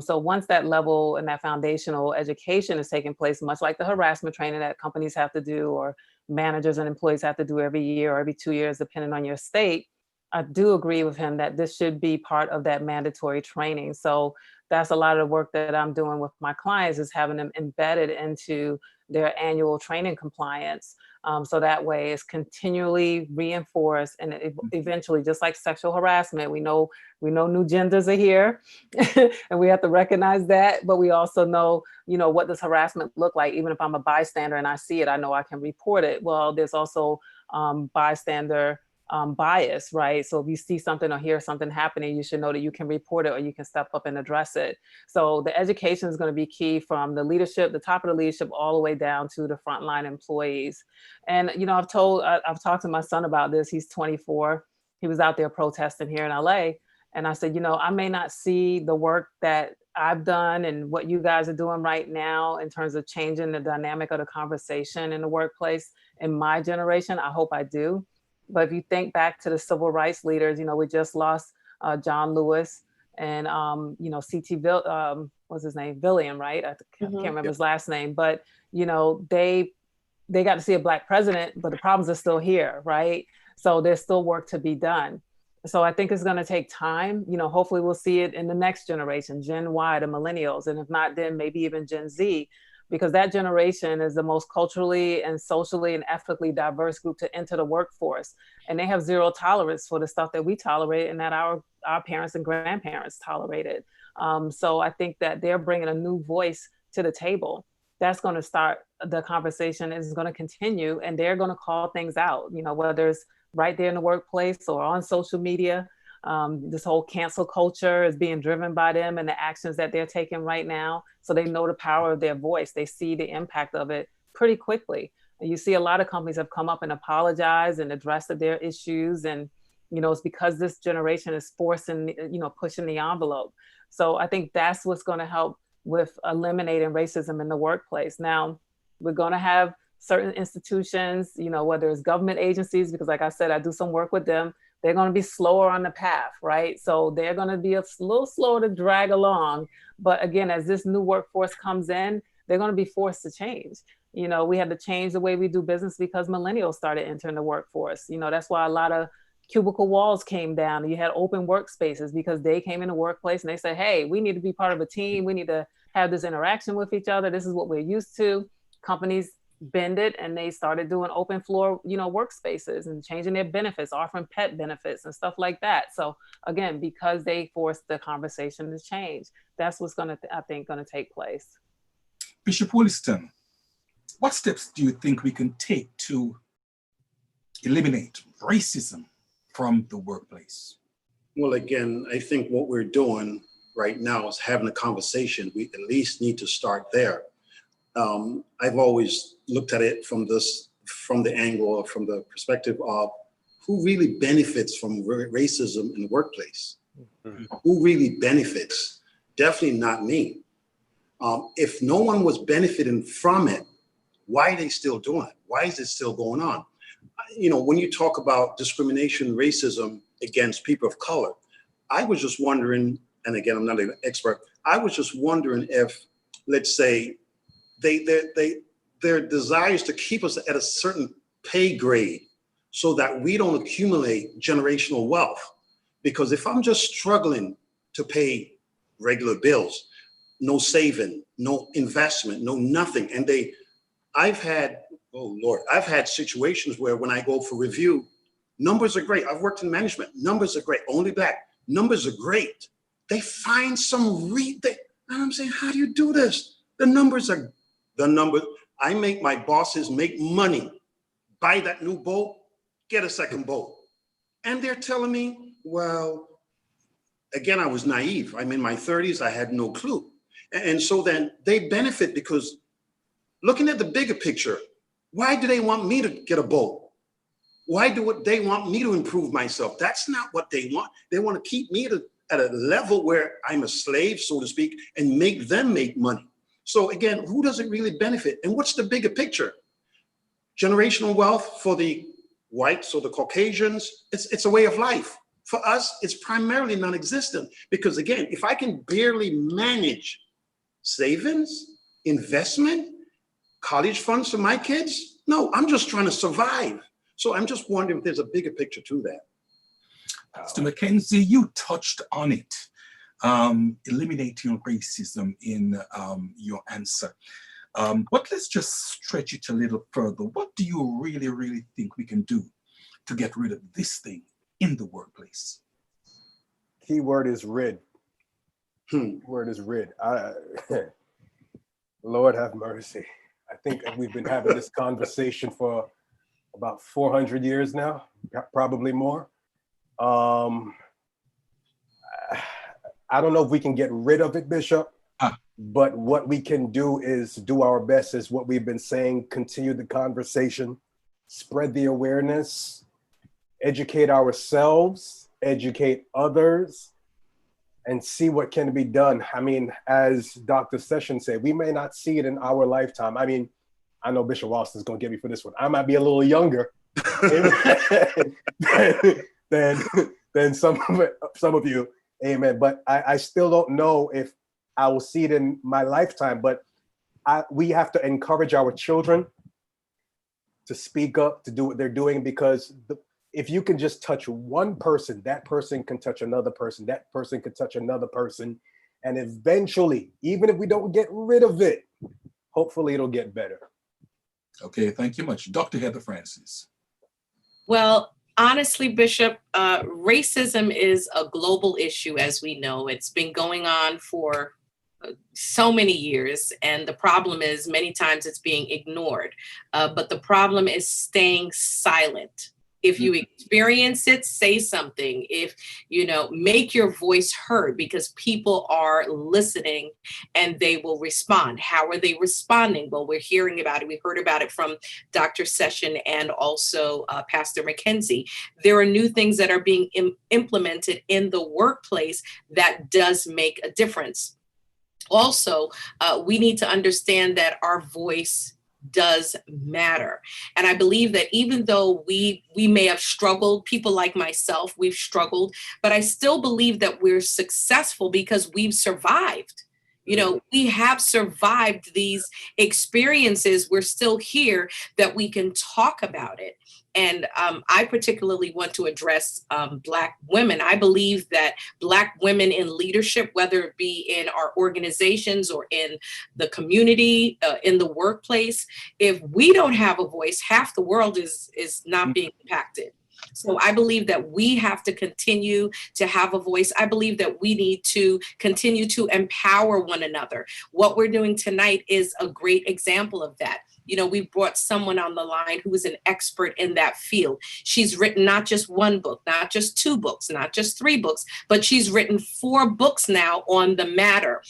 So once that level and that foundational education is taking place, much like the harassment training that companies have to do, or managers and employees have to do every year or every 2 years, depending on your state, I do agree with him that this should be part of that mandatory training. So that's a lot of the work that I'm doing with my clients, is having them embedded into their annual training compliance. So that way it's continually reinforced, and eventually, just like sexual harassment, we know new genders are here and we have to recognize that, but we also know, what does harassment look like? Even if I'm a bystander and I see it, I know I can report it. Well, there's also bystander bias, right? So if you see something or hear something happening, you should know that you can report it or you can step up and address it. So the education is going to be key, from the leadership, the top of the leadership, all the way down to the frontline employees. And, I've talked to my son about this. He's 24. He was out there protesting here in LA. And I said, I may not see the work that I've done and what you guys are doing right now in terms of changing the dynamic of the conversation in the workplace in my generation. I hope I do. But if you think back to the civil rights leaders, we just lost John Lewis and, C.T. what's his name? Villiam, right? I can't remember his last name. But, they got to see a Black president, but the problems are still here, right? So there's still work to be done. So I think it's going to take time. Hopefully we'll see it in the next generation, Gen Y, the millennials. And if not, then maybe even Gen Z, because that generation is the most culturally and socially and ethically diverse group to enter the workforce. And they have zero tolerance for the stuff that we tolerate and that our parents and grandparents tolerated. So I think that they're bringing a new voice to the table. That's going to start the conversation, is going to continue, and they're going to call things out, whether it's right there in the workplace or on social media. This whole cancel culture is being driven by them and the actions that they're taking right now. So they know the power of their voice. They see the impact of it pretty quickly. And you see a lot of companies have come up and apologized and addressed their issues. And, it's because this generation is forcing, pushing the envelope. So I think that's what's going to help with eliminating racism in the workplace. Now, we're going to have certain institutions, whether it's government agencies, because like I said, I do some work with them. They're going to be slower on the path, right? So they're going to be a little slower to drag along. But again, as this new workforce comes in, they're going to be forced to change. We had to change the way we do business because millennials started entering the workforce. That's why a lot of cubicle walls came down. You had open workspaces because they came in the workplace and they said, hey, we need to be part of a team. We need to have this interaction with each other. This is what we're used to. Companies bend it and they started doing open floor, workspaces and changing their benefits, offering pet benefits and stuff like that. So again, because they forced the conversation to change, that's what's going to take place. Bishop Williston, what steps do you think we can take to eliminate racism from the workplace? Well, again, I think what we're doing right now is having a conversation. We at least need to start there. I've always looked at it from the angle or from the perspective of who really benefits from racism in the workplace? Mm-hmm. Who really benefits? Definitely not me. If no one was benefiting from it, why are they still doing it? Why is it still going on? You know, when you talk about discrimination, racism against people of color, I was just wondering, and again, I'm not an expert, I was just wondering if, let's say, their desires to keep us at a certain pay grade so that we don't accumulate generational wealth. Because if I'm just struggling to pay regular bills, no saving, no investment, no nothing, and I've had situations where when I go for review, numbers are great. I've worked in management, numbers are great, only black, numbers are great. They find some and I'm saying, how do you do this? The numbers. I make my bosses make money, buy that new boat, get a second boat. And they're telling me, well, again, I was naive. I'm in my 30s, I had no clue. And so then they benefit because looking at the bigger picture, why do they want me to get a boat? Why do they want me to improve myself? That's not what they want. They want to keep me at a level where I'm a slave, so to speak, and make them make money. So again, who does it really benefit? And what's the bigger picture? Generational wealth for the whites or the Caucasians, it's a way of life. For us, it's primarily non-existent because again, if I can barely manage savings, investment, college funds for my kids, no, I'm just trying to survive. So I'm just wondering if there's a bigger picture to that. Mr. McKenzie, you touched on it, eliminating racism in your answer. But let's just stretch it a little further. What do you really, really think we can do to get rid of this thing in the workplace? Key word is rid. Word is rid. Lord have mercy. I think we've been having this conversation for about 400 years now, probably more. I don't know if we can get rid of it, Bishop, but what we can do is do our best, is what we've been saying, continue the conversation, spread the awareness, educate ourselves, educate others, and see what can be done. I mean, as Dr. Sessions said, we may not see it in our lifetime. I mean, I know Bishop Austin's gonna get me for this one. I might be a little younger than some of you, amen. But I still don't know if I will see it in my lifetime, but we have to encourage our children to speak up, to do what they're doing, because if you can just touch one person, that person can touch another person, that person can touch another person. And eventually, even if we don't get rid of it, hopefully it'll get better. Okay, thank you much. Dr. Heather Francis. Well, honestly, Bishop, racism is a global issue, as we know. It's been going on for so many years, and the problem is many times it's being ignored. But the problem is staying silent. If you experience it, say something. If, make your voice heard, because people are listening and they will respond. How are they responding? Well, we're hearing about it. We heard about it from Dr. Session and also Pastor McKenzie. There are new things that are being implemented in the workplace that does make a difference. Also, we need to understand that our voice does matter. And I believe that even though we may have struggled, people like myself, we've struggled, but I still believe that we're successful because we've survived. We have survived these experiences. We're still here, that we can talk about it. And I particularly want to address Black women. I believe that Black women in leadership, whether it be in our organizations or in the community, in the workplace, if we don't have a voice, half the world is not being impacted. So I believe that we have to continue to have a voice. I believe that we need to continue to empower one another. What we're doing tonight is a great example of that. you know, we brought someone on the line who is an expert in that field. She's written not just one book, not just two books, not just three books, but she's written 4 books now on the matter.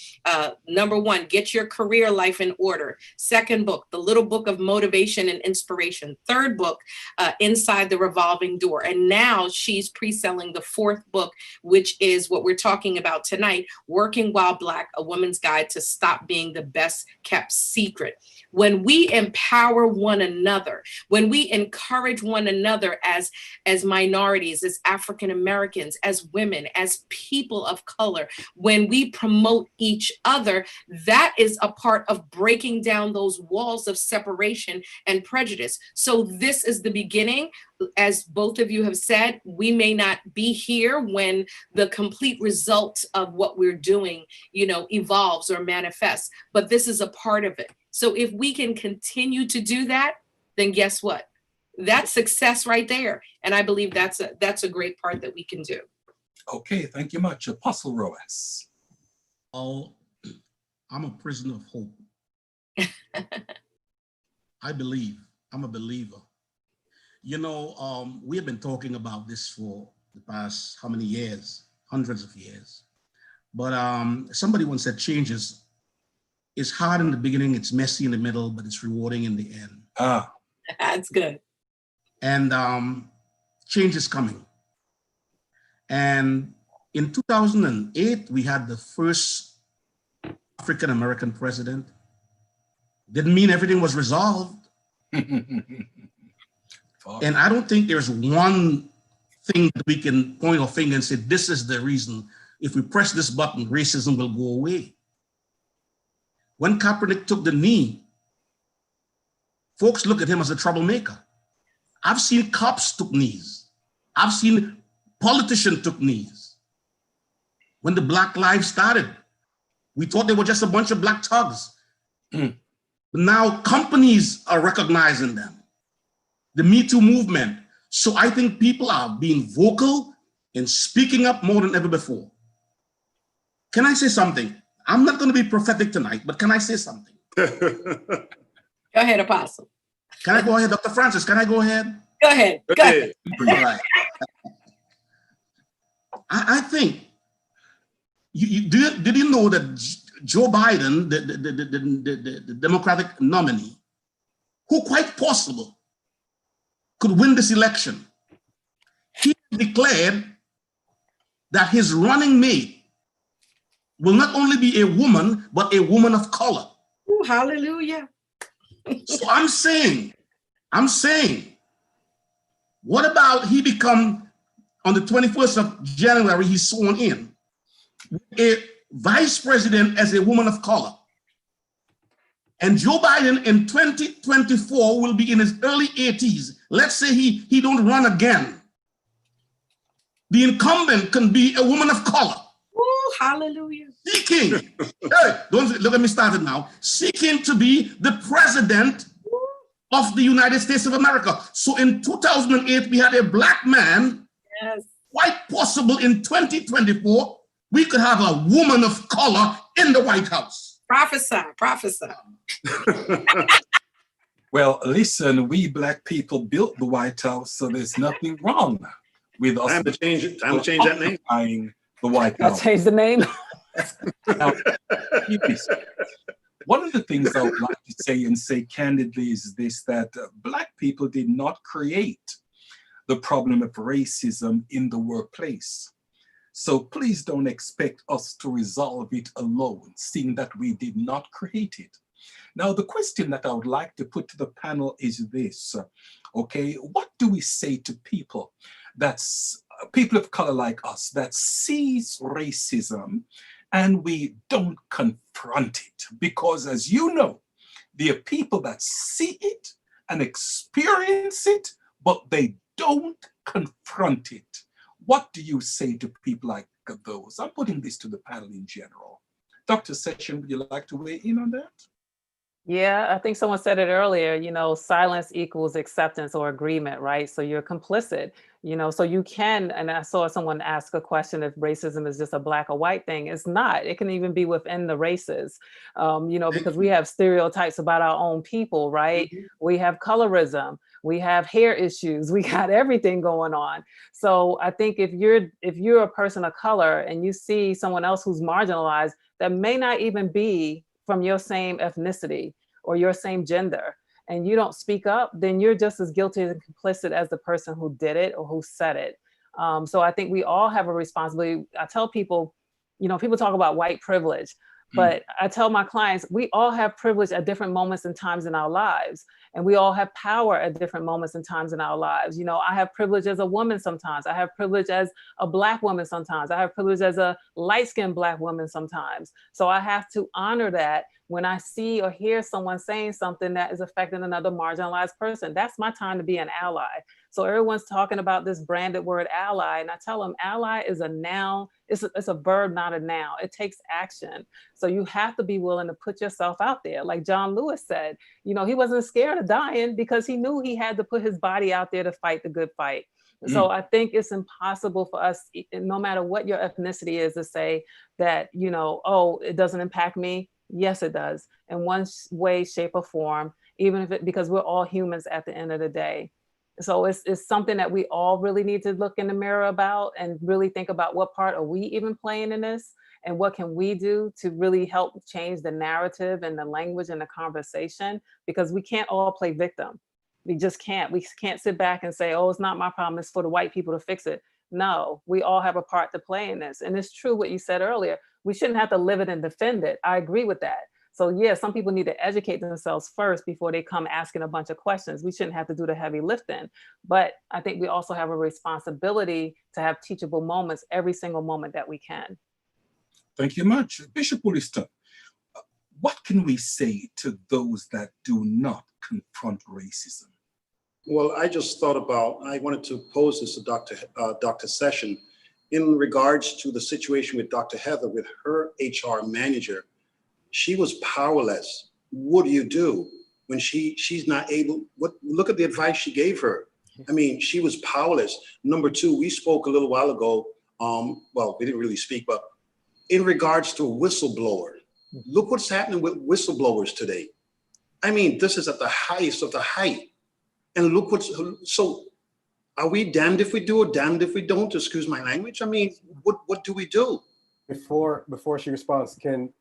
Number 1, Get Your Career Life in Order. Second book, The Little Book of Motivation and Inspiration. Third book, Inside the Revolving Door. And now she's pre-selling the 4th book, which is what we're talking about tonight, Working While Black, A Woman's Guide to Stop Being the Best Kept Secret. When we empower one another, when we encourage one another as minorities, as African Americans, as women, as people of color, when we promote each other, that is a part of breaking down those walls of separation and prejudice. So this is the beginning. As both of you have said, we may not be here when the complete result of what we're doing, you know, evolves or manifests, but this is a part of it. So if we can continue to do that, then guess what? That's success right there. And I believe that's a great part that we can do. Okay, thank you much. Apostle Roas. Oh, I'm a prisoner of hope. I believe. I'm a believer. You know, we have been talking about this for the past how many years? Hundreds of years. But somebody once said changes. It's hard in the beginning, it's messy in the middle, but it's rewarding in the end. That's good. And change is coming. And in 2008, we had the first African-American president. Didn't mean everything was resolved. And I don't think there's one thing that we can point our finger and say, this is the reason. If we press this button, racism will go away. When Kaepernick took the knee, folks look at him as a troublemaker. I've seen cops took knees. I've seen politicians took knees. When the Black Lives started, we thought they were just a bunch of black thugs. But now companies are recognizing them. The Me Too movement. So I think people are being vocal and speaking up more than ever before. Can I say something? I'm not going to be prophetic tonight, but can I say something? Go ahead, Apostle. Can I go ahead, Dr. Francis? Can I go ahead? Go ahead. Go ahead. All right. I think, did you know that Joe Biden, the Democratic nominee, who quite possible could win this election, he declared that his running mate will not only be a woman, but a woman of color. Ooh, hallelujah. So I'm saying, what about he become, on the 21st of January, he's sworn in, a vice president as a woman of color. And Joe Biden in 2024 will be in his early 80s. Let's say he don't run again. The incumbent can be a woman of color. Ooh, hallelujah. Seeking, hey, don't look at me started now, seeking to be the president of the United States of America. So in 2008, we had a black man. Yes. Quite possible in 2024, we could have a woman of color in the White House. Prophesy, prophesy. Well, listen, we black people built the White House, so there's nothing wrong with us. Time to change it. Time to change that name. Occupying the White I'll House. change the name. Now, one of the things I would like to say and say candidly is this, that black people did not create the problem of racism in the workplace. So please don't expect us to resolve it alone, seeing that we did not create it. Now, the question that I would like to put to the panel is this, okay? What do we say to people that's people of color like us that sees racism and we don't confront it? Because as you know, there are people that see it and experience it, but they don't confront it. What do you say to people like those? I'm putting this to the panel in general. Dr. Session, would you like to weigh in on that? Yeah, I think someone said it earlier, silence equals acceptance or agreement, right? So you're complicit, so you can, and I saw someone ask a question if racism is just a black or white thing. It's not. It can even be within the races, Thank because we you. have stereotypes about our own people, right? Mhm. We have colorism, we have hair issues, we got everything going on. So I think if you're a person of color and you see someone else who's marginalized, that may not even be from your same ethnicity or your same gender, and you don't speak up, then you're just as guilty and complicit as the person who did it or who said it. So I think we all have a responsibility. I tell people, people talk about white privilege, Mm. but I tell my clients, we all have privilege at different moments and times in our lives. And we all have power at different moments and times in our lives. I have privilege as a woman sometimes. I have privilege as a Black woman sometimes. I have privilege as a light-skinned Black woman sometimes. So I have to honor that when I see or hear someone saying something that is affecting another marginalized person. That's my time to be an ally. So everyone's talking about this branded word ally, and I tell them ally is a noun. It's a verb, not a noun. It takes action. So you have to be willing to put yourself out there. Like John Lewis said, he wasn't scared of dying because he knew he had to put his body out there to fight the good fight. So I think it's impossible for us, no matter what your ethnicity is, to say that, oh, it doesn't impact me. Yes, it does, in one way, shape, or form, even if because we're all humans at the end of the day. So it's something that we all really need to look in the mirror about and really think about what part are we even playing in this, and what can we do to really help change the narrative and the language and the conversation, because we can't all play victim. We just can't. We can't sit back and say, oh, it's not my problem, it's for the white people to fix it. No, we all have a part to play in this. And it's true what you said earlier. We shouldn't have to live it and defend it. I agree with that. So yeah, some people need to educate themselves first before they come asking a bunch of questions. We shouldn't have to do the heavy lifting. But I think we also have a responsibility to have teachable moments every single moment that we can. Thank you much. Bishop Williston, what can we say to those that do not confront racism? Well, I just thought about, I wanted to pose this to Dr. Session in regards to the situation with Dr. Heather, with her HR manager. She was powerless. What do you do when she's not able? Look at the advice she gave her. I mean, she was powerless. Number two, we spoke a little while ago. Well, we didn't really speak, but in regards to a whistleblower, look what's happening with whistleblowers today. I mean, this is at the highest of the height. And look so are we damned if we do or damned if we don't? Excuse my language. I mean, what do we do? Before she responds, can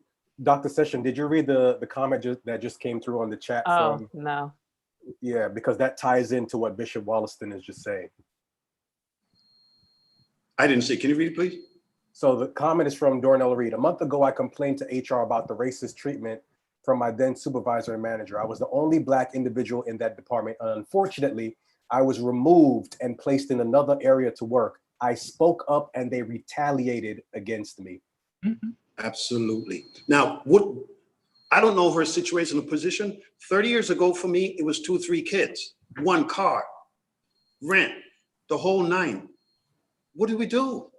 Dr. Session, did you read the comment that just came through on the chat? Oh, no. Yeah, because that ties into what Bishop Wollaston is just saying. I didn't see. Can you read it, please? So the comment is from Dornell Reed. A month ago, I complained to HR about the racist treatment from my then supervisor and manager. I was the only Black individual in that department. And unfortunately, I was removed and placed in another area to work. I spoke up and they retaliated against me. Mm-hmm. Absolutely. Now, I don't know her situation or position. 30 years ago for me, it was 2 or 3 kids, 1 car, rent, the whole 9. What do we do?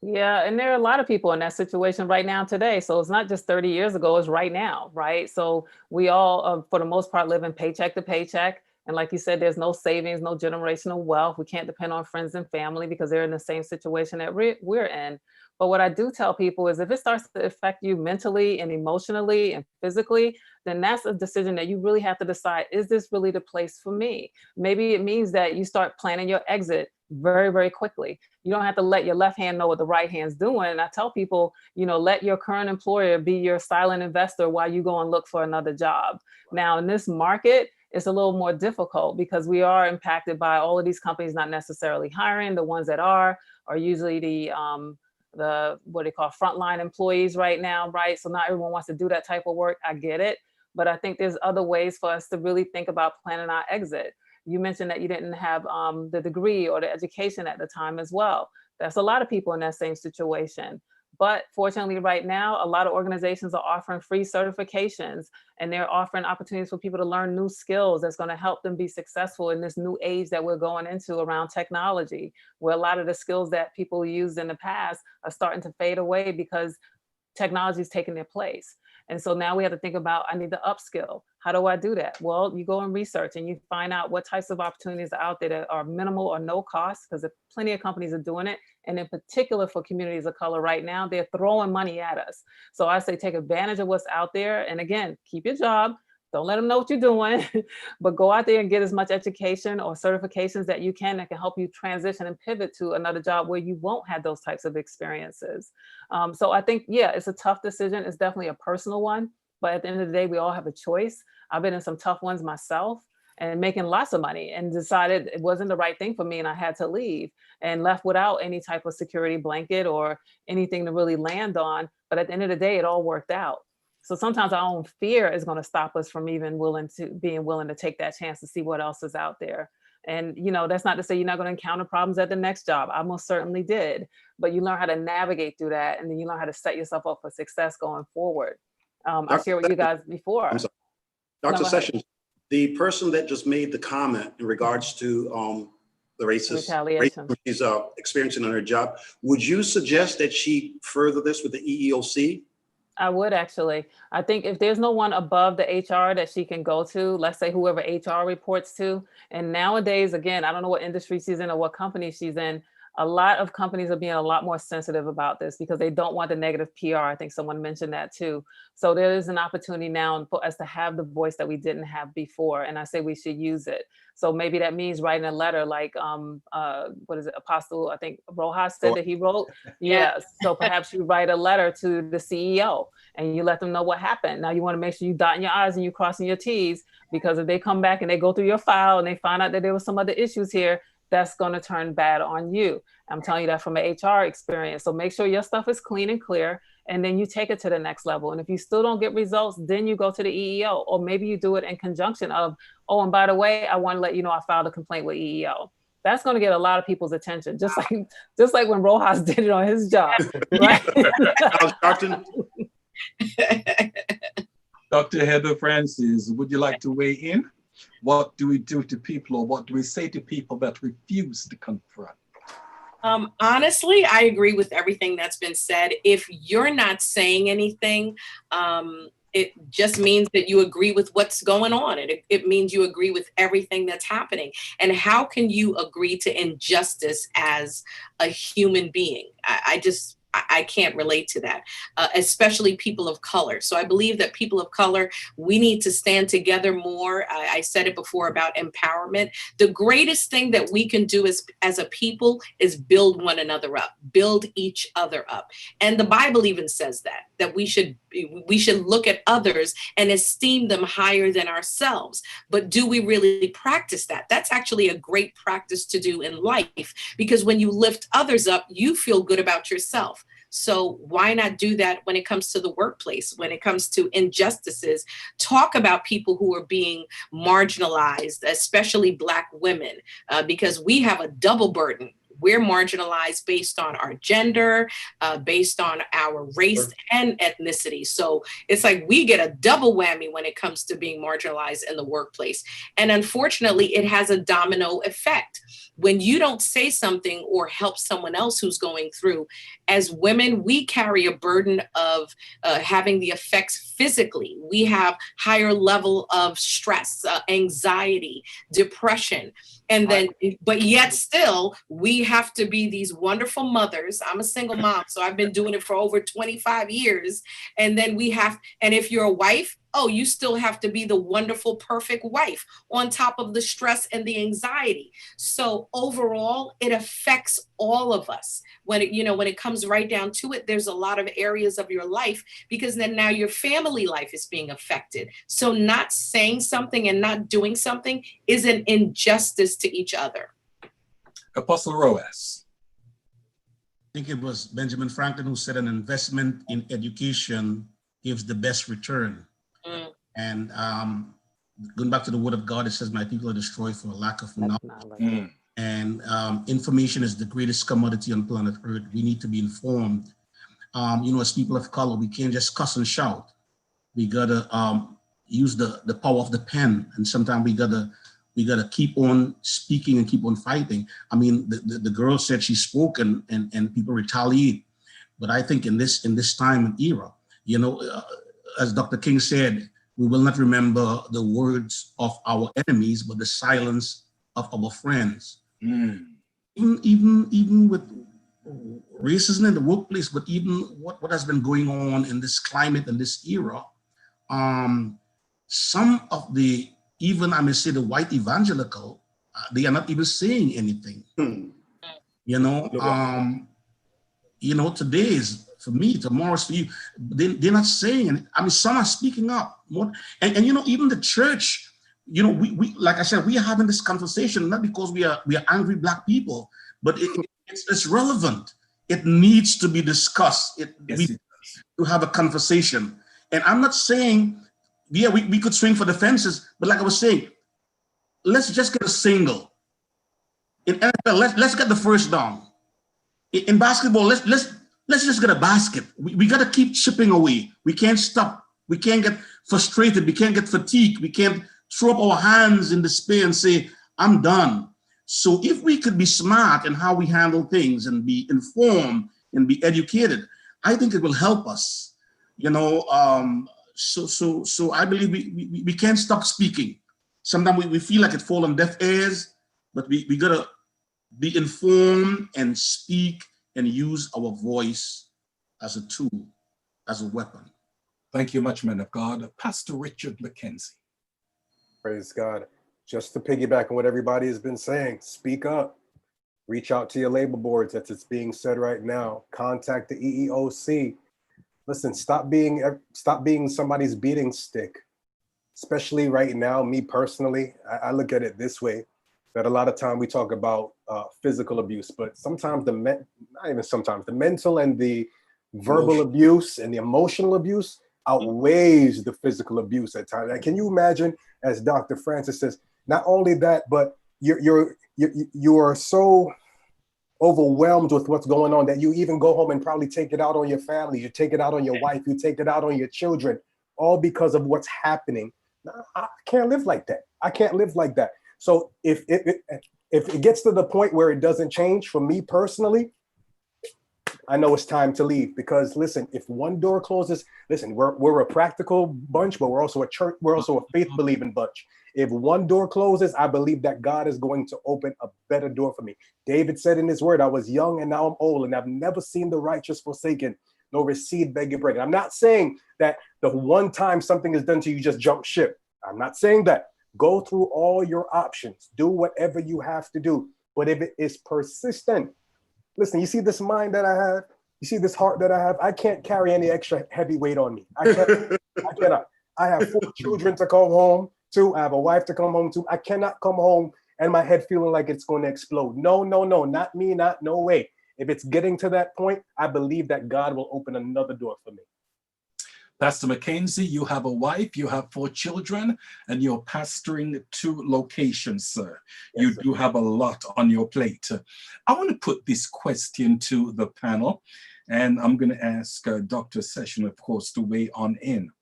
Yeah, and there are a lot of people in that situation right now today. So it's not just 30 years ago, it's right now, right? So we all, for the most part, live in paycheck to paycheck. And like you said, there's no savings, no generational wealth. We can't depend on friends and family because they're in the same situation that we're in. But what I do tell people is if it starts to affect you mentally and emotionally and physically, then that's a decision that you really have to decide, is this really the place for me? Maybe it means that you start planning your exit very, very quickly. You don't have to let your left hand know what the right hand's doing. And I tell people, let your current employer be your silent investor while you go and look for another job. Now, in this market, it's a little more difficult because we are impacted by all of these companies not necessarily hiring. The ones that are usually the what they call frontline employees right now, right? So not everyone wants to do that type of work. I get it. But I think there's other ways for us to really think about planning our exit. You mentioned that you didn't have the degree or the education at the time as well. That's a lot of people in that same situation. But fortunately, right now, a lot of organizations are offering free certifications, and they're offering opportunities for people to learn new skills that's going to help them be successful in this new age that we're going into around technology, where a lot of the skills that people used in the past are starting to fade away because technology is taking their place. And so now we have to think about, I need to upskill. How do I do that? Well, you go and research and you find out what types of opportunities are out there that are minimal or no cost, because plenty of companies are doing it. And in particular for communities of color right now, they're throwing money at us. So I say take advantage of what's out there. And again, keep your job. Don't let them know what you're doing, but go out there and get as much education or certifications that you can that can help you transition and pivot to another job where you won't have those types of experiences. So I think, yeah, it's a tough decision. It's definitely a personal one, but at the end of the day, we all have a choice. I've been in some tough ones myself and making lots of money and decided it wasn't the right thing for me and I had to leave and left without any type of security blanket or anything to really land on. But at the end of the day, it all worked out. So sometimes our own fear is going to stop us from even being willing to take that chance to see what else is out there. And, you know, that's not to say you're not going to encounter problems at the next job. I most certainly did, but you learn how to navigate through that. And then you learn how to set yourself up for success going forward. I shared with you guys before. I'm sorry. Dr. Sessions, the person that just made the comment in regards to the racist retaliation she's experiencing on her job, would you suggest that she further this with the EEOC? I would actually. I think if there's no one above the HR that she can go to, let's say whoever HR reports to, and nowadays, again, I don't know what industry she's in or what company she's in, a lot of companies are being a lot more sensitive about this because they don't want the negative PR. I think someone mentioned that too. So there is an opportunity now for us to have the voice that we didn't have before. And I say we should use it. So maybe that means writing a letter like, what is it, Apostle, I think Rojas said that he wrote. Yes. So perhaps you write a letter to the CEO and you let them know what happened. Now you want to make sure you dotting your I's and you crossing your T's, because if they come back and they go through your file and they find out that there was some other issues here, that's going to turn bad on you. I'm telling you that from an HR experience. So make sure your stuff is clean and clear, and then you take it to the next level. And if you still don't get results, then you go to the EEO, or maybe you do it in conjunction of, oh, and by the way, I want to let you know I filed a complaint with EEO. That's going to get a lot of people's attention, just like when Rojas did it on his job. Right? Dr. Heather Francis, would you like to weigh in? What do we do to people, or what do we say to people that refuse to confront? Honestly, I agree with everything that's been said. If you're not saying anything, it just means that you agree with what's going on. It means you agree with everything that's happening. And how can you agree to injustice as a human being? I can't relate to that, especially people of color. So I believe that people of color, we need to stand together more. I said it before about empowerment. The greatest thing that we can do as a people is build one another up, build each other up. And the Bible even says that we should look at others and esteem them higher than ourselves. But do we really practice that? That's actually a great practice to do in life, because when you lift others up, you feel good about yourself. So why not do that when it comes to the workplace, when it comes to injustices? Talk about people who are being marginalized, especially Black women, because we have a double burden. We're marginalized based on our gender, based on our race and ethnicity. So it's like we get a double whammy when it comes to being marginalized in the workplace. And unfortunately, it has a domino effect. When you don't say something or help someone else who's going through, as women, we carry a burden of having the effects physically. We have higher level of stress, anxiety, depression. And then, but yet still, we have to be these wonderful mothers. I'm a single mom, so I've been doing it for over 25 years. And then and if you're a wife, oh, you still have to be the wonderful, perfect wife on top of the stress and the anxiety. So overall, it affects all of us. When it comes right down to it, there's a lot of areas of your life, because then now your family life is being affected. So not saying something and not doing something is an injustice to each other. Apostle Rojas. I think it was Benjamin Franklin who said an investment in education gives the best return. And going back to the word of God, it says, my people are destroyed for a lack of knowledge. And information is the greatest commodity on planet Earth. We need to be informed. As people of color, we can't just cuss and shout. We gotta use the power of the pen. And sometimes we gotta keep on speaking and keep on fighting. I mean, the girl said she spoke and people retaliate. But I think in this time and era, as Dr. King said, we will not remember the words of our enemies, but the silence of our friends. Mm. Even with racism in the workplace, but even what has been going on in this climate and this era, some of the, even I may say the white evangelical, they are not even saying anything. You know, today is for me, tomorrow's for you. They're not saying anything. I mean, some are speaking up more, and even the church. We like I said, we are having this conversation not because we are angry Black people, but it's relevant. It needs to be discussed. To have a conversation. And I'm not saying, yeah, we could swing for the fences, but like I was saying, let's just get a single. In NFL, let's get the first down. In basketball, let's just get a basket. We got to keep chipping away. We can't stop. We can't get frustrated. We can't get fatigued. We can't throw up our hands in despair and say, I'm done. So if we could be smart in how we handle things and be informed and be educated, I think it will help us. So I believe we can't stop speaking. Sometimes we feel like it falls on deaf ears, but we gotta be informed and speak and use our voice as a tool, as a weapon. Thank you much, man of God. Pastor Richard McKenzie. Praise God. Just to piggyback on what everybody has been saying, speak up. Reach out to your labor boards, as it's being said right now. Contact the EEOC. Listen, stop being somebody's beating stick. Especially right now, me personally, I look at it this way, that a lot of time we talk about physical abuse, but sometimes the mental and the verbal abuse and the emotional abuse outweighs the physical abuse at times. Like, can you imagine, as Dr. Francis says, not only that, but you are so overwhelmed with what's going on that you even go home and probably take it out on your family, you take it out on your wife, you take it out on your children, all because of what's happening. I can't live like that. I can't live like that. So if it gets to the point where it doesn't change, for me personally, I know it's time to leave, because listen, if one door closes, listen, we're a practical bunch, but we're also a church, we're also a faith believing bunch. If one door closes, I believe that God is going to open a better door for me. David said in his word, I was young and now I'm old, and I've never seen the righteous forsaken, nor his seed begging bread. I'm not saying that the one time something is done to you, just jump ship. I'm not saying that. Go through all your options. Do whatever you have to do. But if it is persistent, listen, you see this mind that I have? You see this heart that I have? I can't carry any extra heavy weight on me. I cannot. I have 4 children to come home to. I have a wife to come home to. I cannot come home and my head feeling like it's going to explode. No, not me, no way. If it's getting to that point, I believe that God will open another door for me. Pastor McKenzie, you have a wife, you have 4 children, and you're pastoring 2 locations, sir. Yes, you do have a lot on your plate. I want to put this question to the panel, and I'm going to ask Dr. Session, of course, to weigh on in.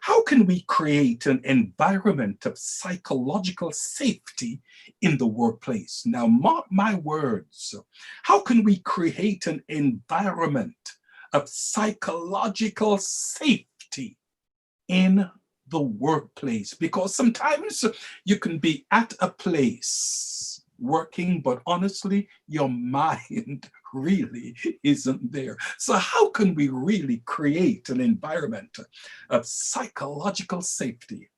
How can we create an environment of psychological safety in the workplace? Now, mark my words. How can we create an environment of psychological safety in the workplace? Because sometimes you can be at a place working, but honestly, your mind really isn't there. So how can we really create an environment of psychological safety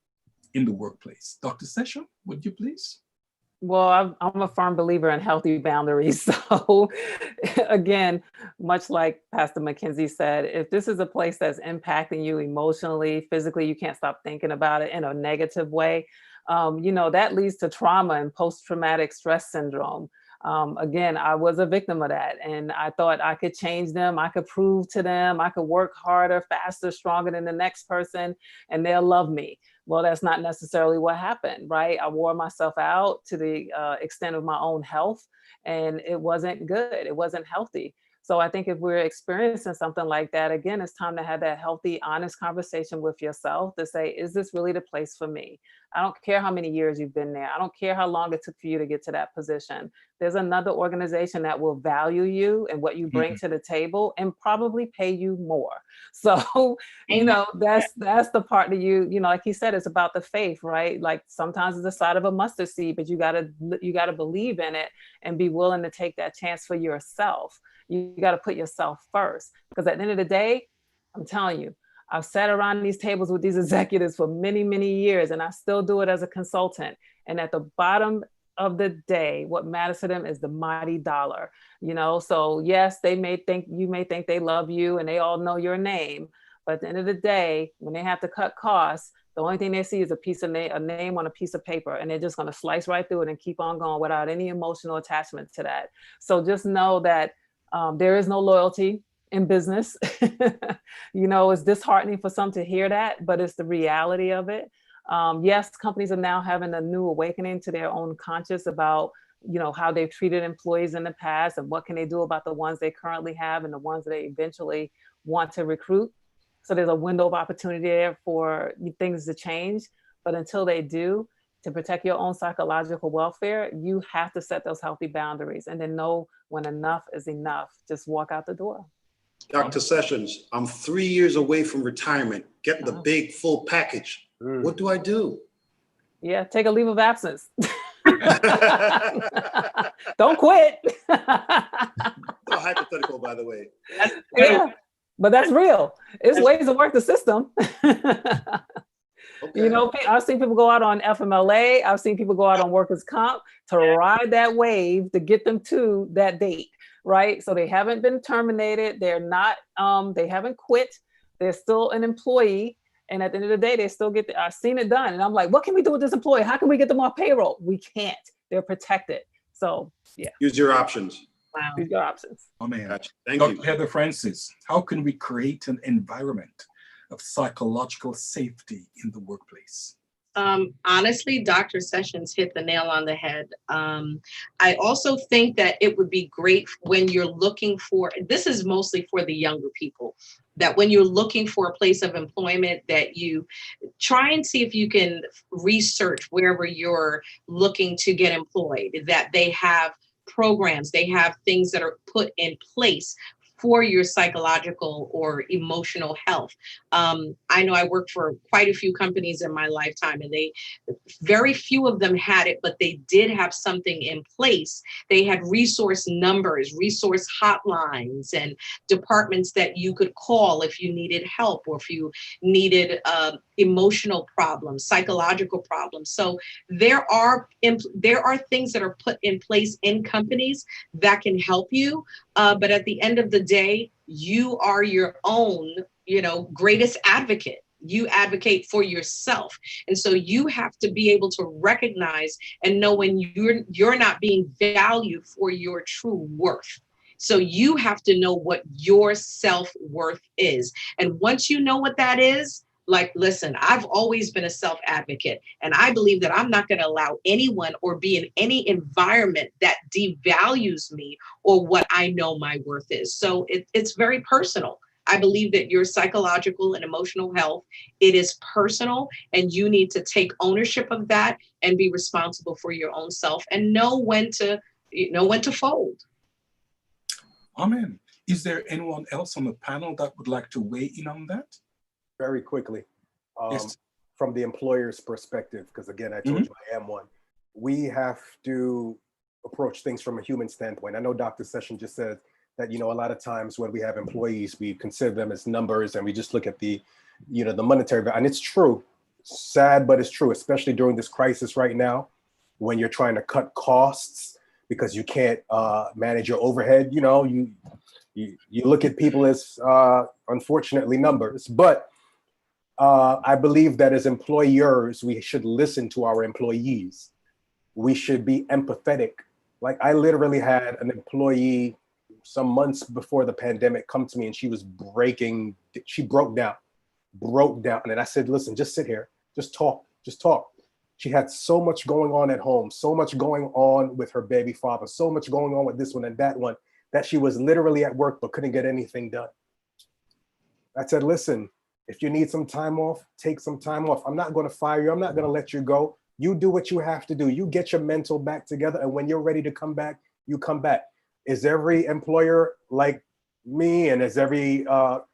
in the workplace? Dr. Session, would you please? Well, I'm a firm believer in healthy boundaries. So again, much like Pastor McKenzie said, if this is a place that's impacting you emotionally, physically, you can't stop thinking about it in a negative way, that leads to trauma and post-traumatic stress syndrome. Again, I was a victim of that, and I thought I could change them. I could prove to them, I could work harder, faster, stronger than the next person, and they'll love me. Well, that's not necessarily what happened, right? I wore myself out to the extent of my own health, and it wasn't good. It wasn't healthy. So I think if we're experiencing something like that, again, it's time to have that healthy, honest conversation with yourself to say, is this really the place for me? I don't care how many years you've been there. I don't care how long it took for you to get to that position. There's another organization that will value you and what you bring to the table and probably pay you more. So, that's the part that like he said, it's about the faith, right? Like sometimes it's the side of a mustard seed, but you gotta believe in it and be willing to take that chance for yourself. You got to put yourself first, because at the end of the day, I'm telling you, I've sat around these tables with these executives for many, many years, and I still do it as a consultant. And at the bottom of the day, what matters to them is the mighty dollar, So yes, you may think they love you and they all know your name. But at the end of the day, when they have to cut costs, the only thing they see is a name on a piece of paper, and they're just going to slice right through it and keep on going without any emotional attachment to that. So just know that there is no loyalty in business. It's disheartening for some to hear that, but it's the reality of it. Yes, companies are now having a new awakening to their own conscious about, how they've treated employees in the past and what can they do about the ones they currently have and the ones that they eventually want to recruit. So there's a window of opportunity there for things to change. But until they do, to protect your own psychological welfare, you have to set those healthy boundaries and then know when enough is enough. Just walk out the door. Dr. Sessions, I'm 3 years away from retirement, getting the big full package. What do I do? Yeah, take a leave of absence. Don't quit. No, hypothetical, by the way. Yeah, but that's real. It's ways to work the system. Okay. I've seen people go out on FMLA. I've seen people go out on workers' comp to ride that wave to get them to that date, right? So they haven't been terminated. They're not, they haven't quit. They're still an employee. And at the end of the day, they still get, I've seen it done. And I'm like, what can we do with this employee? How can we get them off payroll? We can't. They're protected. So yeah. Use your options. Wow. Use your options. Oh man. Gotcha. Thank Dr. you. Heather Francis, how can we create an environment of psychological safety in the workplace? Honestly, Dr. Sessions hit the nail on the head. I also think that it would be great when you're looking for, this is mostly for the younger people, that when you're looking for a place of employment, that you try and see if you can research wherever you're looking to get employed, that they have programs, they have things that are put in place for your psychological or emotional health. I know I worked for quite a few companies in my lifetime, and very few of them had it, but they did have something in place. They had resource numbers, resource hotlines, and departments that you could call if you needed help or if you needed emotional problems, psychological problems. So there are things that are put in place in companies that can help you. But at the end of the day, you are your own, greatest advocate. You advocate for yourself. And so you have to be able to recognize and know when you're not being valued for your true worth. So you have to know what your self-worth is. And once you know what that is, like, listen, I've always been a self-advocate, and I believe that I'm not going to allow anyone or be in any environment that devalues me or what I know my worth is. So it's very personal. I believe that your psychological and emotional health, it is personal, and you need to take ownership of that and be responsible for your own self and know when to fold. Amen. Is there anyone else on the panel that would like to weigh in on that? Very quickly, Yes. from the employer's perspective, because again, I told you I am one. We have to approach things from a human standpoint. I know Dr. Session just said that, a lot of times when we have employees, we consider them as numbers and we just look at the monetary value. And it's true, sad, but it's true, especially during this crisis right now, when you're trying to cut costs because you can't manage your overhead. You look at people as unfortunately numbers, but I believe that as employers, we should listen to our employees. We should be empathetic. Like, I literally had an employee some months before the pandemic come to me, and she broke down. And I said, listen, just sit here, just talk. She had so much going on at home, so much going on with her baby father, so much going on with this one and that one. that she was literally at work but couldn't get anything done. I said, listen, if you need some time off, take some time off. I'm not going to fire you. I'm not going to let you go. You do what you have to do. You get your mental back together. And when you're ready to come back, you come back. Is every employer like me? And is every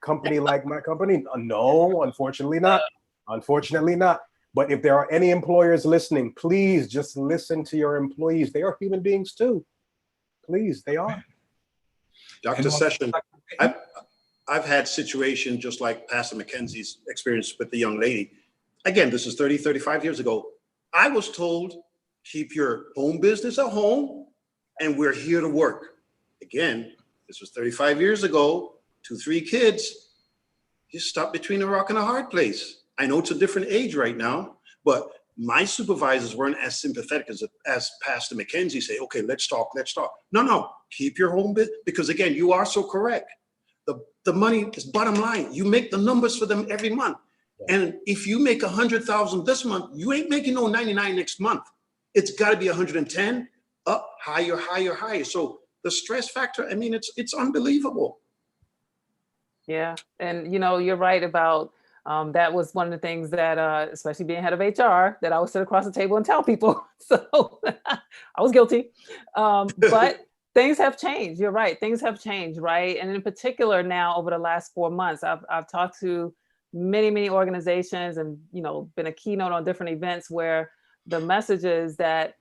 company like my company? No, unfortunately not. Unfortunately not. But if there are any employers listening, please just listen to your employees. They are human beings too. Please, they are. Dr. Session, I've had situations just like Pastor McKenzie's experience with the young lady. Again, this is 30, 35 years ago. I was told, keep your home business at home and we're here to work. Again, this was 35 years ago, 2, 3 kids. You stop between a rock and a hard place. I know it's a different age right now, but my supervisors weren't as sympathetic as Pastor McKenzie say, okay, let's talk. No, keep your home business, because again, you are so correct. The money is bottom line. You make the numbers for them every month. And if you make 100,000 this month, you ain't making no 99 next month. It's got to be 110, up, higher. So the stress factor, I mean, it's unbelievable. Yeah, and you're right about that was one of the things that, especially being head of HR, that I would sit across the table and tell people. So I was guilty, but things have changed. You're right. Things have changed, right? And in particular now over the last 4 months, I've talked to many organizations and, been a keynote on different events where the message is that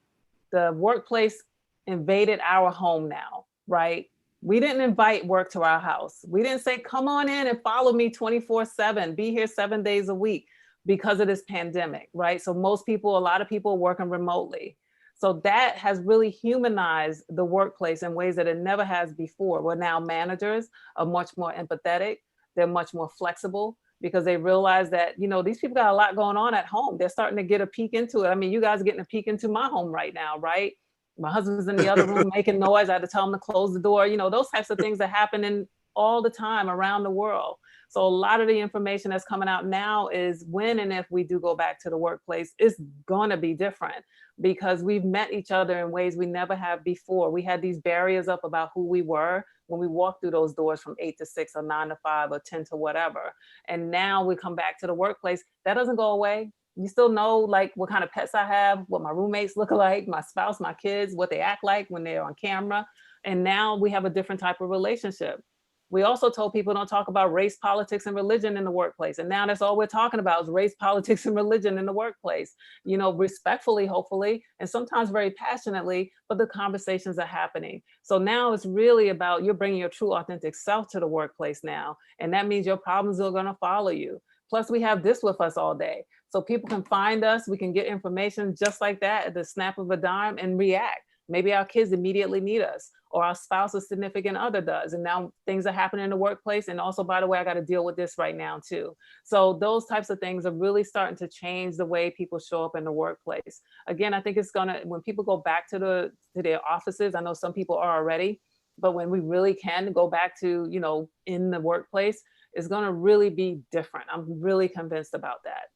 the workplace invaded our home now, right? We didn't invite work to our house. We didn't say, come on in and follow me 24/7, be here 7 days a week because of this pandemic, right? So a lot of people are working remotely. So that has really humanized the workplace in ways that it never has before. Where now managers are much more empathetic. They're much more flexible because they realize that, these people got a lot going on at home. They're starting to get a peek into it. I mean, you guys are getting a peek into my home right now, right? My husband's in the other room making noise. I had to tell him to close the door. Those types of things are happening all the time around the world. So a lot of the information that's coming out now is when and if we do go back to the workplace, it's gonna be different because we've met each other in ways we never have before. We had these barriers up about who we were when we walked through those doors from 8 to 6 or 9 to 5 or 10 to whatever. And now we come back to the workplace, that doesn't go away. You still know like what kind of pets I have, what my roommates look like, my spouse, my kids, what they act like when they're on camera. And now we have a different type of relationship. We also told people don't talk about race, politics, and religion in the workplace. And now that's all we're talking about is race, politics, and religion in the workplace, respectfully, hopefully, and sometimes very passionately, but the conversations are happening. So now it's really about you're bringing your true authentic self to the workplace now. And that means your problems are going to follow you. Plus we have this with us all day. So people can find us, we can get information just like that at the snap of a dime and react. Maybe our kids immediately need us or our spouse or significant other does. And now things are happening in the workplace. And also, by the way, I got to deal with this right now too. So those types of things are really starting to change the way people show up in the workplace. Again, I think it's when people go back to their offices, I know some people are already, but when we really can go back to, in the workplace, it's going to really be different. I'm really convinced about that.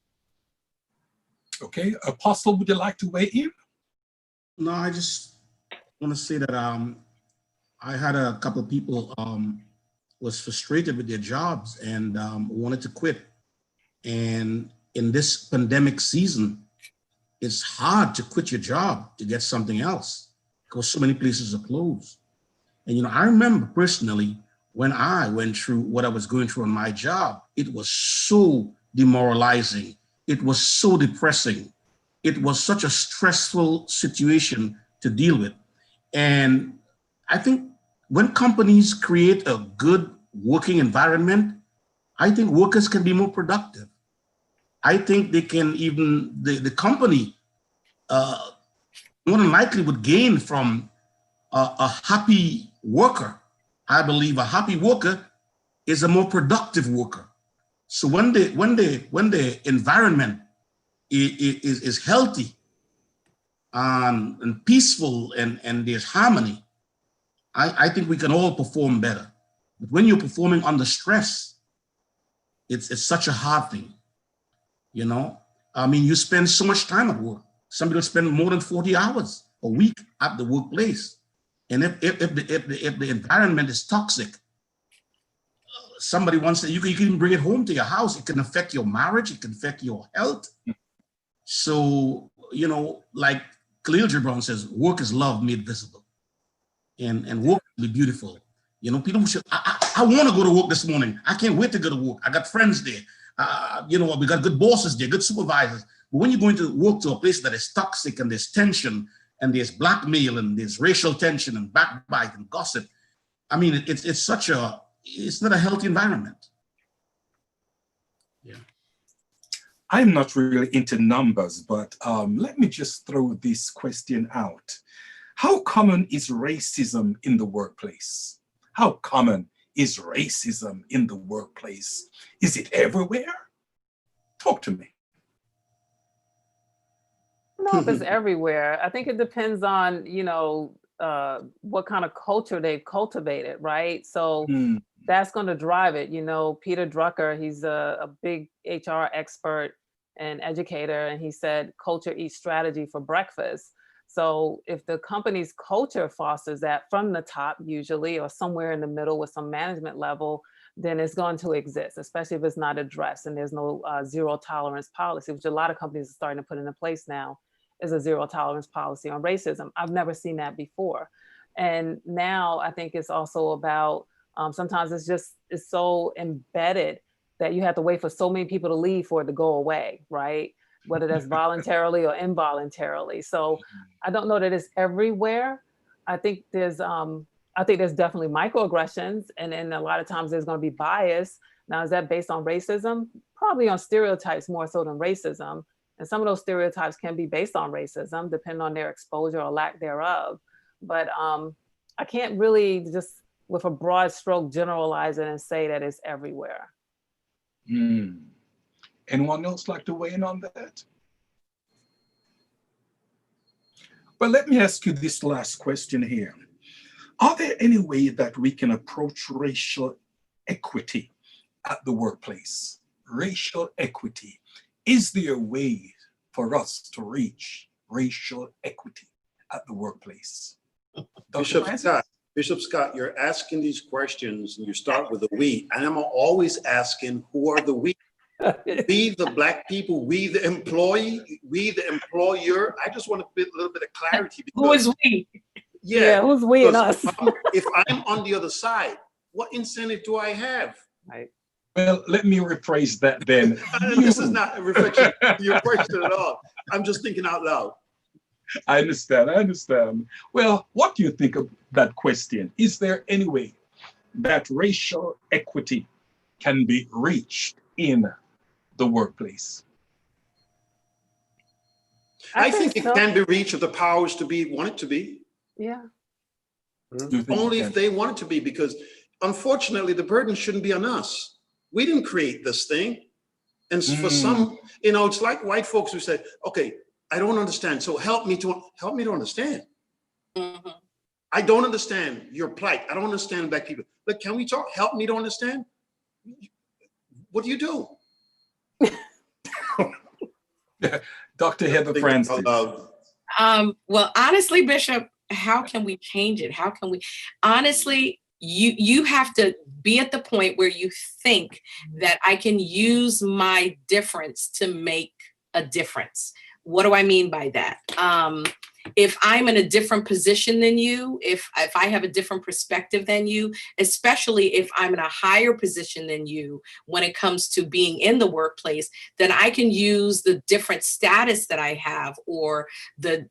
Okay, Apostle, would you like to weigh in? No, I just want to say that I had a couple of people was frustrated with their jobs and wanted to quit. And in this pandemic season, it's hard to quit your job to get something else because so many places are closed. And I remember personally when I went through what I was going through on my job, it was so demoralizing. It was so depressing. It was such a stressful situation to deal with. And I think when companies create a good working environment, I think workers can be more productive. I think they can the company more than likely would gain from a happy worker. I believe a happy worker is a more productive worker. So when the environment is healthy and peaceful and there's harmony, I think we can all perform better. But when you're performing under stress, it's such a hard thing, I mean, you spend so much time at work. Some people spend more than 40 hours a week at the workplace. And if the environment is toxic, somebody wants to, you can bring it home to your house. It can affect your marriage. It can affect your health. So, like Khalil Gibran says, work is love made visible. And work will be beautiful. People should, I want to go to work this morning. I can't wait to go to work. I got friends there. We got good bosses there, good supervisors. But when you're going to work to a place that is toxic and there's tension and there's blackmail and there's racial tension and backbite and gossip, I mean, it's not a healthy environment. Yeah. I'm not really into numbers, but let me just throw this question out. How common is racism in the workplace? How common is racism in the workplace? Is it everywhere? Talk to me. I don't know if it's everywhere. I think it depends on, what kind of culture they've cultivated, right? So that's going to drive it. Peter Drucker, he's a big HR expert and educator, and he said, culture eats strategy for breakfast. So if the company's culture fosters that from the top usually, or somewhere in the middle with some management level, then it's going to exist, especially if it's not addressed and there's no zero tolerance policy, which a lot of companies are starting to put into place now, is a zero tolerance policy on racism. I've never seen that before. And now I think it's also about, sometimes it's so embedded that you have to wait for so many people to leave for it to go away, right? Whether that's voluntarily or involuntarily. So I don't know that it's everywhere. I think there's definitely microaggressions, and then a lot of times there's going to be bias. Now, is that based on racism? Probably on stereotypes more so than racism. And some of those stereotypes can be based on racism, depending on their exposure or lack thereof. But I can't really just with a broad stroke generalize it and say that it's everywhere. Anyone else like to weigh in on that? Well, let me ask you this last question here. Are there any way that we can approach racial equity at the workplace? Racial equity. Is there a way for us to reach racial equity at the workplace? Bishop Scott, you're asking these questions and you start with the we, and I'm always asking, who are the we? We, the Black people, we, the employee, we, the employer. I just want a little bit of clarity. Who is we? Yeah, who's we and us? If I'm on the other side, what incentive do I have? Right. Well, let me rephrase that then. This is not a reflection of your question at all. I'm just thinking out loud. I understand. Well, what do you think of that question? Is there any way that racial equity can be reached in the workplace? I think it can be reached if the powers to be want it to be. Yeah. Only if they want it to be, because unfortunately the burden shouldn't be on us. We didn't create this thing. And for some, it's like white folks who say, okay, I don't understand. So help me to understand. Mm-hmm. I don't understand your plight. I don't understand Black people. But can we talk? Help me to understand. What do you do? Dr. Heather Francis. Well, honestly, Bishop, how can we change it? How can we, honestly, you have to be at the point where you think that I can use my difference to make a difference. What do I mean by that? If I'm in a different position than you, if I have a different perspective than you, especially if I'm in a higher position than you when it comes to being in the workplace, then I can use the different status that I have, or the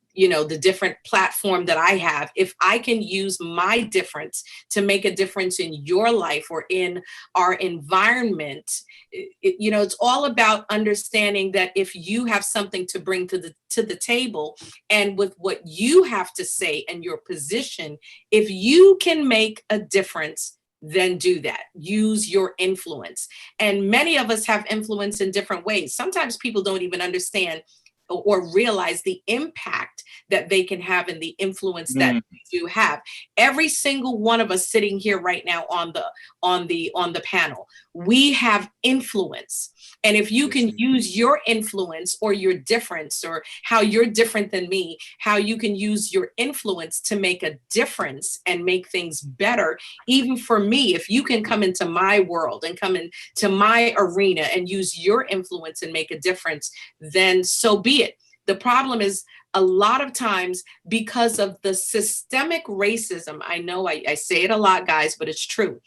different platform that I have. If I can use my difference to make a difference in your life or in our environment, it's all about understanding that if you have something to bring to the table, and with what you have to say and your position, if you can make a difference, then do that. Use your influence. And many of us have influence in different ways. Sometimes people don't even understand or realize the impact that they can have and the influence that they do have. Every single one of us sitting here right now on the panel, we have influence. And if you can use your influence or your difference, or how you're different than me, how you can use your influence to make a difference and make things better. Even for me, if you can come into my world and come into my arena and use your influence and make a difference, then so be it. The problem is, a lot of times, because of the systemic racism, I know I say it a lot, guys, but it's true.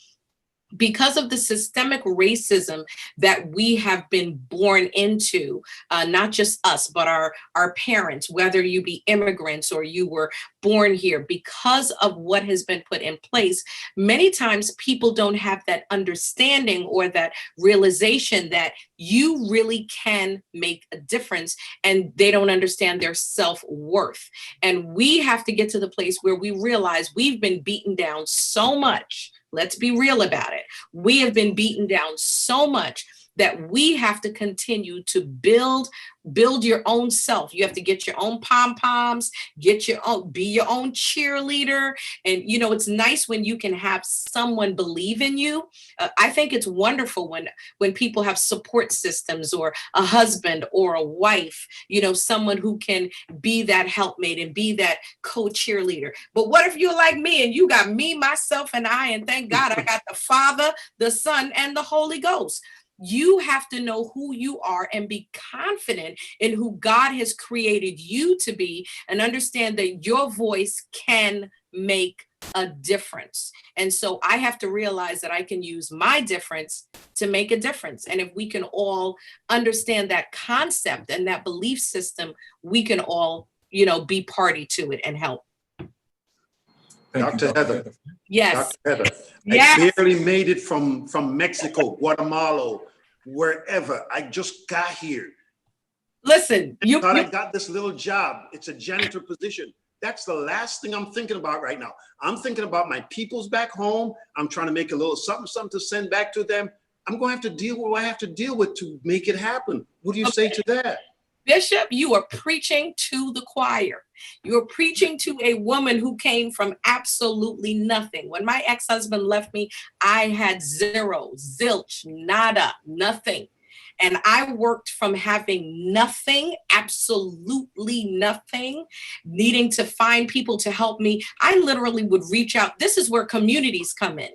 Because of the systemic racism that we have been born into, not just us, but our parents, whether you be immigrants or you were born here, because of what has been put in place, many times people don't have that understanding or that realization that you really can make a difference, and they don't understand their self-worth. And we have to get to the place where we realize we've been beaten down so much. Let's be real about it. We have been beaten down so much that we have to continue to build your own self. You have to get your own pom-poms, be your own cheerleader. And, you know, it's nice when you can have someone believe in you. I think it's wonderful when people have support systems, or a husband or a wife, you know, someone who can be that helpmate and be that co-cheerleader. But what if you're like me and you got me, myself, and I, and thank God I got the Father, the Son, and the Holy Ghost. You have to know who you are and be confident in who God has created you to be, and understand that your voice can make a difference. And so I have to realize that I can use my difference to make a difference. And if we can all understand that concept and that belief system, we can all, you know, be party to it and help. Dr. Heather. Yes. Dr. Heather. Yes. I barely made it from Mexico, Guatemala, wherever. I just got here. Listen, I got this little job. It's a janitor position. That's the last thing I'm thinking about right now. I'm thinking about my peoples back home. I'm trying to make a little something to send back to them. I'm going to have to deal with what I have to deal with to make it happen. What do you say to that? Bishop, you are preaching to the choir. You're preaching to a woman who came from absolutely nothing. When my ex-husband left me, I had zero, zilch, nada, nothing. And I worked from having nothing, absolutely nothing, needing to find people to help me. I literally would reach out. This is where communities come in.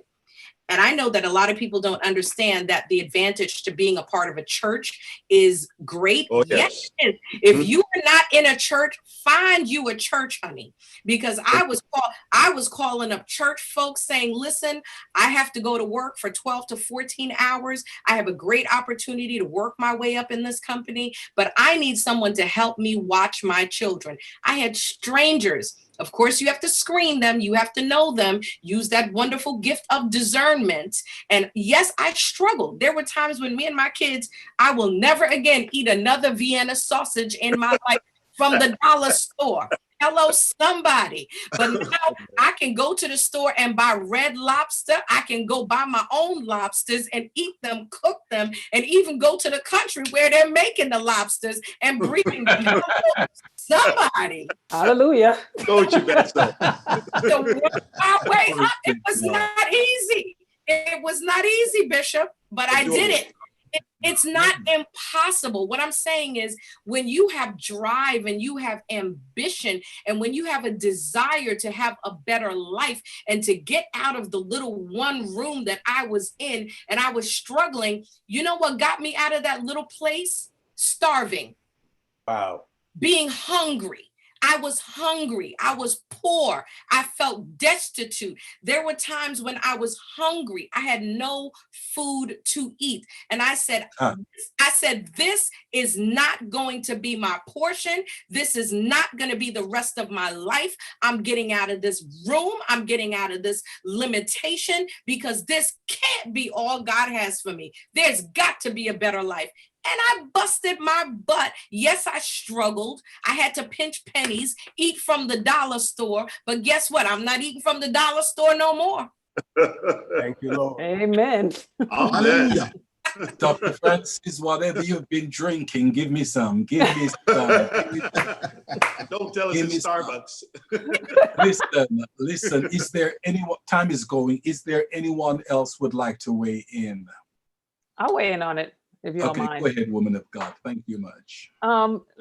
And I know that a lot of people don't understand that the advantage to being a part of a church is great. Oh, yes. Yes. If you are not in a church, find you a church, honey. Because I was calling up church folks saying, listen, I have to go to work for 12 to 14 hours. I have a great opportunity to work my way up in this company, but I need someone to help me watch my children. I had strangers. Of course, you have to screen them. You have to know them. Use that wonderful gift of discernment. And yes, I struggled. There were times when me and my kids, I will never again eat another Vienna sausage in my life from the dollar store. Hello, somebody. But now I can go to the store and buy Red Lobster. I can go buy my own lobsters and eat them, cook them, and even go to the country where they're making the lobsters and breeding them. Somebody. Hallelujah. Don't you bet so. To work our way up. It was not easy. It was not easy, Bishop, but I did it. It's not impossible. What I'm saying is, when you have drive and you have ambition, and when you have a desire to have a better life and to get out of the little one room that I was in, and I was struggling, you know what got me out of that little place? Starving. Wow. Being hungry. I was hungry. I was poor. I felt destitute. There were times when I was hungry. I had no food to eat. And I said, this is not going to be my portion. This is not going to be the rest of my life. I'm getting out of this room. I'm getting out of this limitation, because this can't be all God has for me. There's got to be a better life. And I busted my butt. Yes, I struggled. I had to pinch pennies, eat from the dollar store. But guess what? I'm not eating from the dollar store no more. Thank you, Lord. Amen. Hallelujah. Dr. Francis, whatever you've been drinking, give me some. Give me some. Don't tell us Give it's me some. Starbucks. Listen, is there anyone, time is going, is there anyone else would like to weigh in? I'll weigh in on it if you don't Okay, mind. go ahead, woman of God. Thank you much.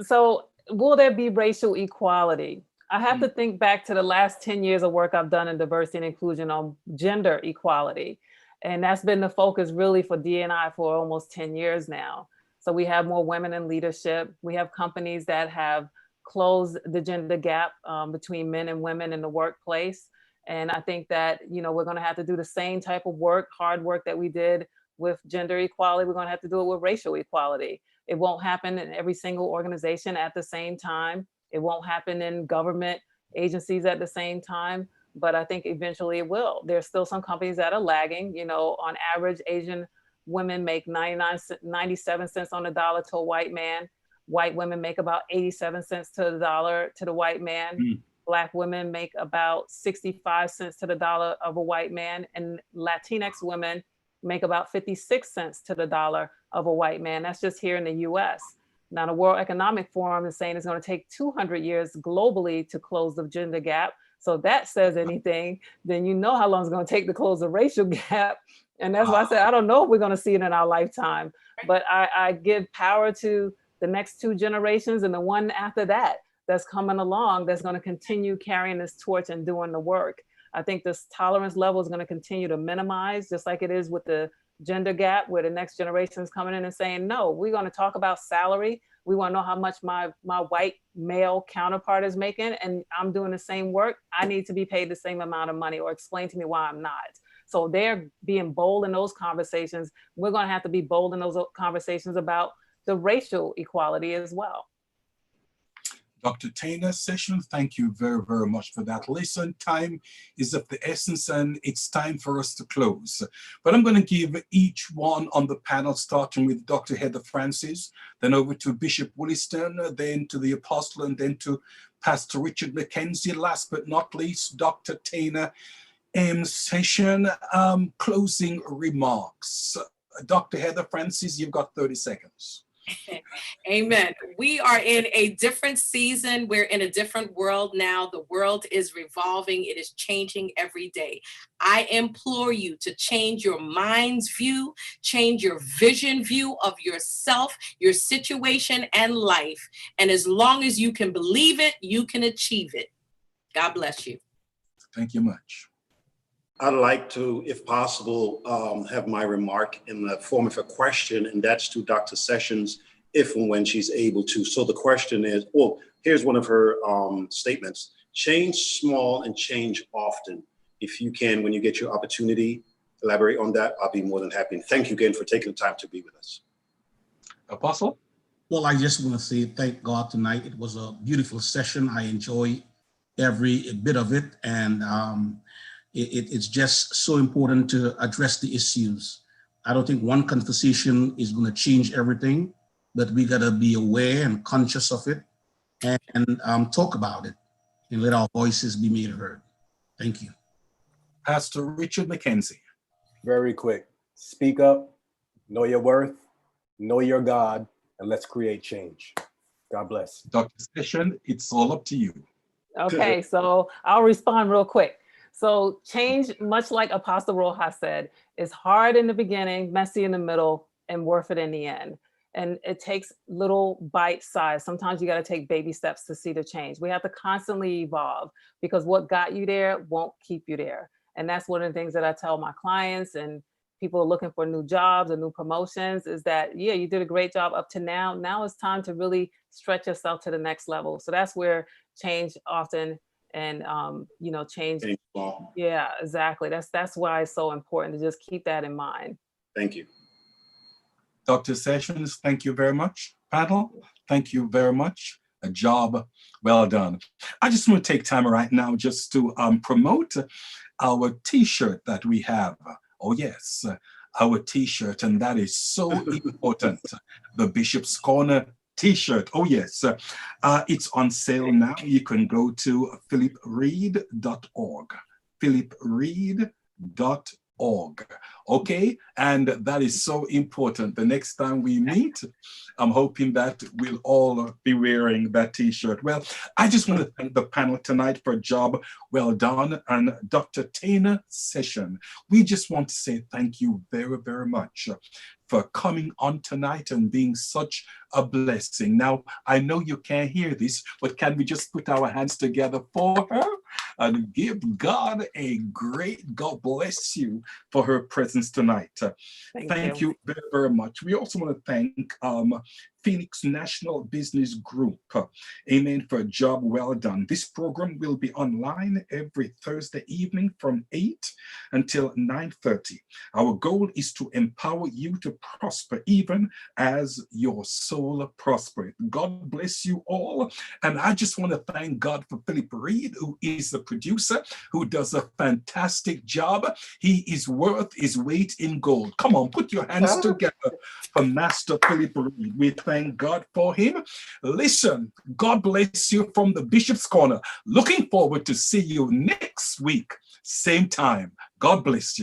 So will there be racial equality? I have to think back to the last 10 years of work I've done in diversity and inclusion on gender equality. And that's been the focus really for D&I for almost 10 years now. So we have more women in leadership. We have companies that have closed the gender gap between men and women in the workplace. And I think that, we're gonna have to do the same type of work, hard work that we did with gender equality. We're gonna have to do it with racial equality. It won't happen in every single organization at the same time. It won't happen in government agencies at the same time, but I think eventually it will. There's still some companies that are lagging. On average, Asian women make 97 cents on the dollar to a white man. White women make about 87 cents to the dollar to the white man. Black women make about 65 cents to the dollar of a white man. And Latinx women make about 56 cents to the dollar of a white man. That's just here in the US. Now, the World Economic Forum is saying it's going to take 200 years globally to close the gender gap. So if that says anything, then you know how long it's going to take to close the racial gap. And that's why I said, I don't know if we're going to see it in our lifetime, but I give power to the next 2 generations and the one after that that's coming along that's going to continue carrying this torch and doing the work. I think this tolerance level is going to continue to minimize, just like it is with the gender gap, where the next generation is coming in and saying, no, we're going to talk about salary. We want to know how much my white male counterpart is making, and I'm doing the same work. I need to be paid the same amount of money, or explain to me why I'm not. So they're being bold in those conversations. We're going to have to be bold in those conversations about the racial equality as well. Dr. Taina Session, thank you very, very much for that. Listen, time is of the essence and it's time for us to close. But I'm going to give each one on the panel, starting with Dr. Heather Francis, then over to Bishop Williston, then to the Apostle, and then to Pastor Richard McKenzie. Last but not least, Dr. Taina Session. Closing remarks. Dr. Heather Francis, you've got 30 seconds. Amen. We are in a different season. We're in a different world now. The world is revolving. It is changing every day. I implore you to change your mind's view, change your vision view of yourself, your situation, and life. And as long as you can believe it, you can achieve it. God bless you. Thank you much. I'd like to, if possible, have my remark in the form of a question, and that's to Dr. Sessions, if and when she's able to. So the question is, well, here's one of her statements. Change small and change often. If you can, when you get your opportunity, elaborate on that. I'll be more than happy. And thank you again for taking the time to be with us. Apostle? Well, I just want to say thank God tonight. It was a beautiful session. I enjoy every bit of it. And it's just so important to address the issues. I don't think one conversation is going to change everything, but we got to be aware and conscious of it and talk about it and let our voices be made heard. Thank you. Pastor Richard McKenzie. Very quick. Speak up, know your worth, know your God, and let's create change. God bless. Dr. Session, it's all up to you. Okay, so I'll respond real quick. So change, much like Apostle Rojas said, is hard in the beginning, messy in the middle, and worth it in the end. And it takes little bite size. Sometimes you got to take baby steps to see the change. We have to constantly evolve, because what got you there won't keep you there. And that's one of the things that I tell my clients and people are looking for new jobs and new promotions, is that, yeah, you did a great job up to now. Now it's time to really stretch yourself to the next level. So that's where change often and change. Yeah, exactly. That's why it's so important to just keep that in mind. Thank you. Dr. Sessions, thank you very much. Panel, thank you very much. A job well done. I just want to take time right now just to promote our t-shirt that we have. Oh yes, our t-shirt, and that is so important. The Bishop's Corner t-shirt. Oh yes, it's on sale now. You can go to philipreed.org. philipreed.org. org. Okay, and that is so important. The next time we meet, I'm hoping that we'll all be wearing that t-shirt. Well, I just want to thank the panel tonight for a job well done, and Dr. Tana Session. We just want to say thank you very, very much for coming on tonight and being such a blessing. Now, I know you can't hear this, but can we just put our hands together for her and give God a great God bless you for her presence tonight. Thank you very, very much. We also want to thank Phoenix National Business Group, amen, for a job well done. This program will be online every Thursday evening from 8 until 9:30. Our goal is to empower you to prosper even as your soul prospereth. God bless you all. And I just want to thank God for Philip Reed, who is the producer, who does a fantastic job. He is worth his weight in gold. Come on, put your hands together for Master Philip Reed. We thank God for him. Listen, God bless you from the Bishop's Corner. Looking forward to see you next week, same time. God bless you.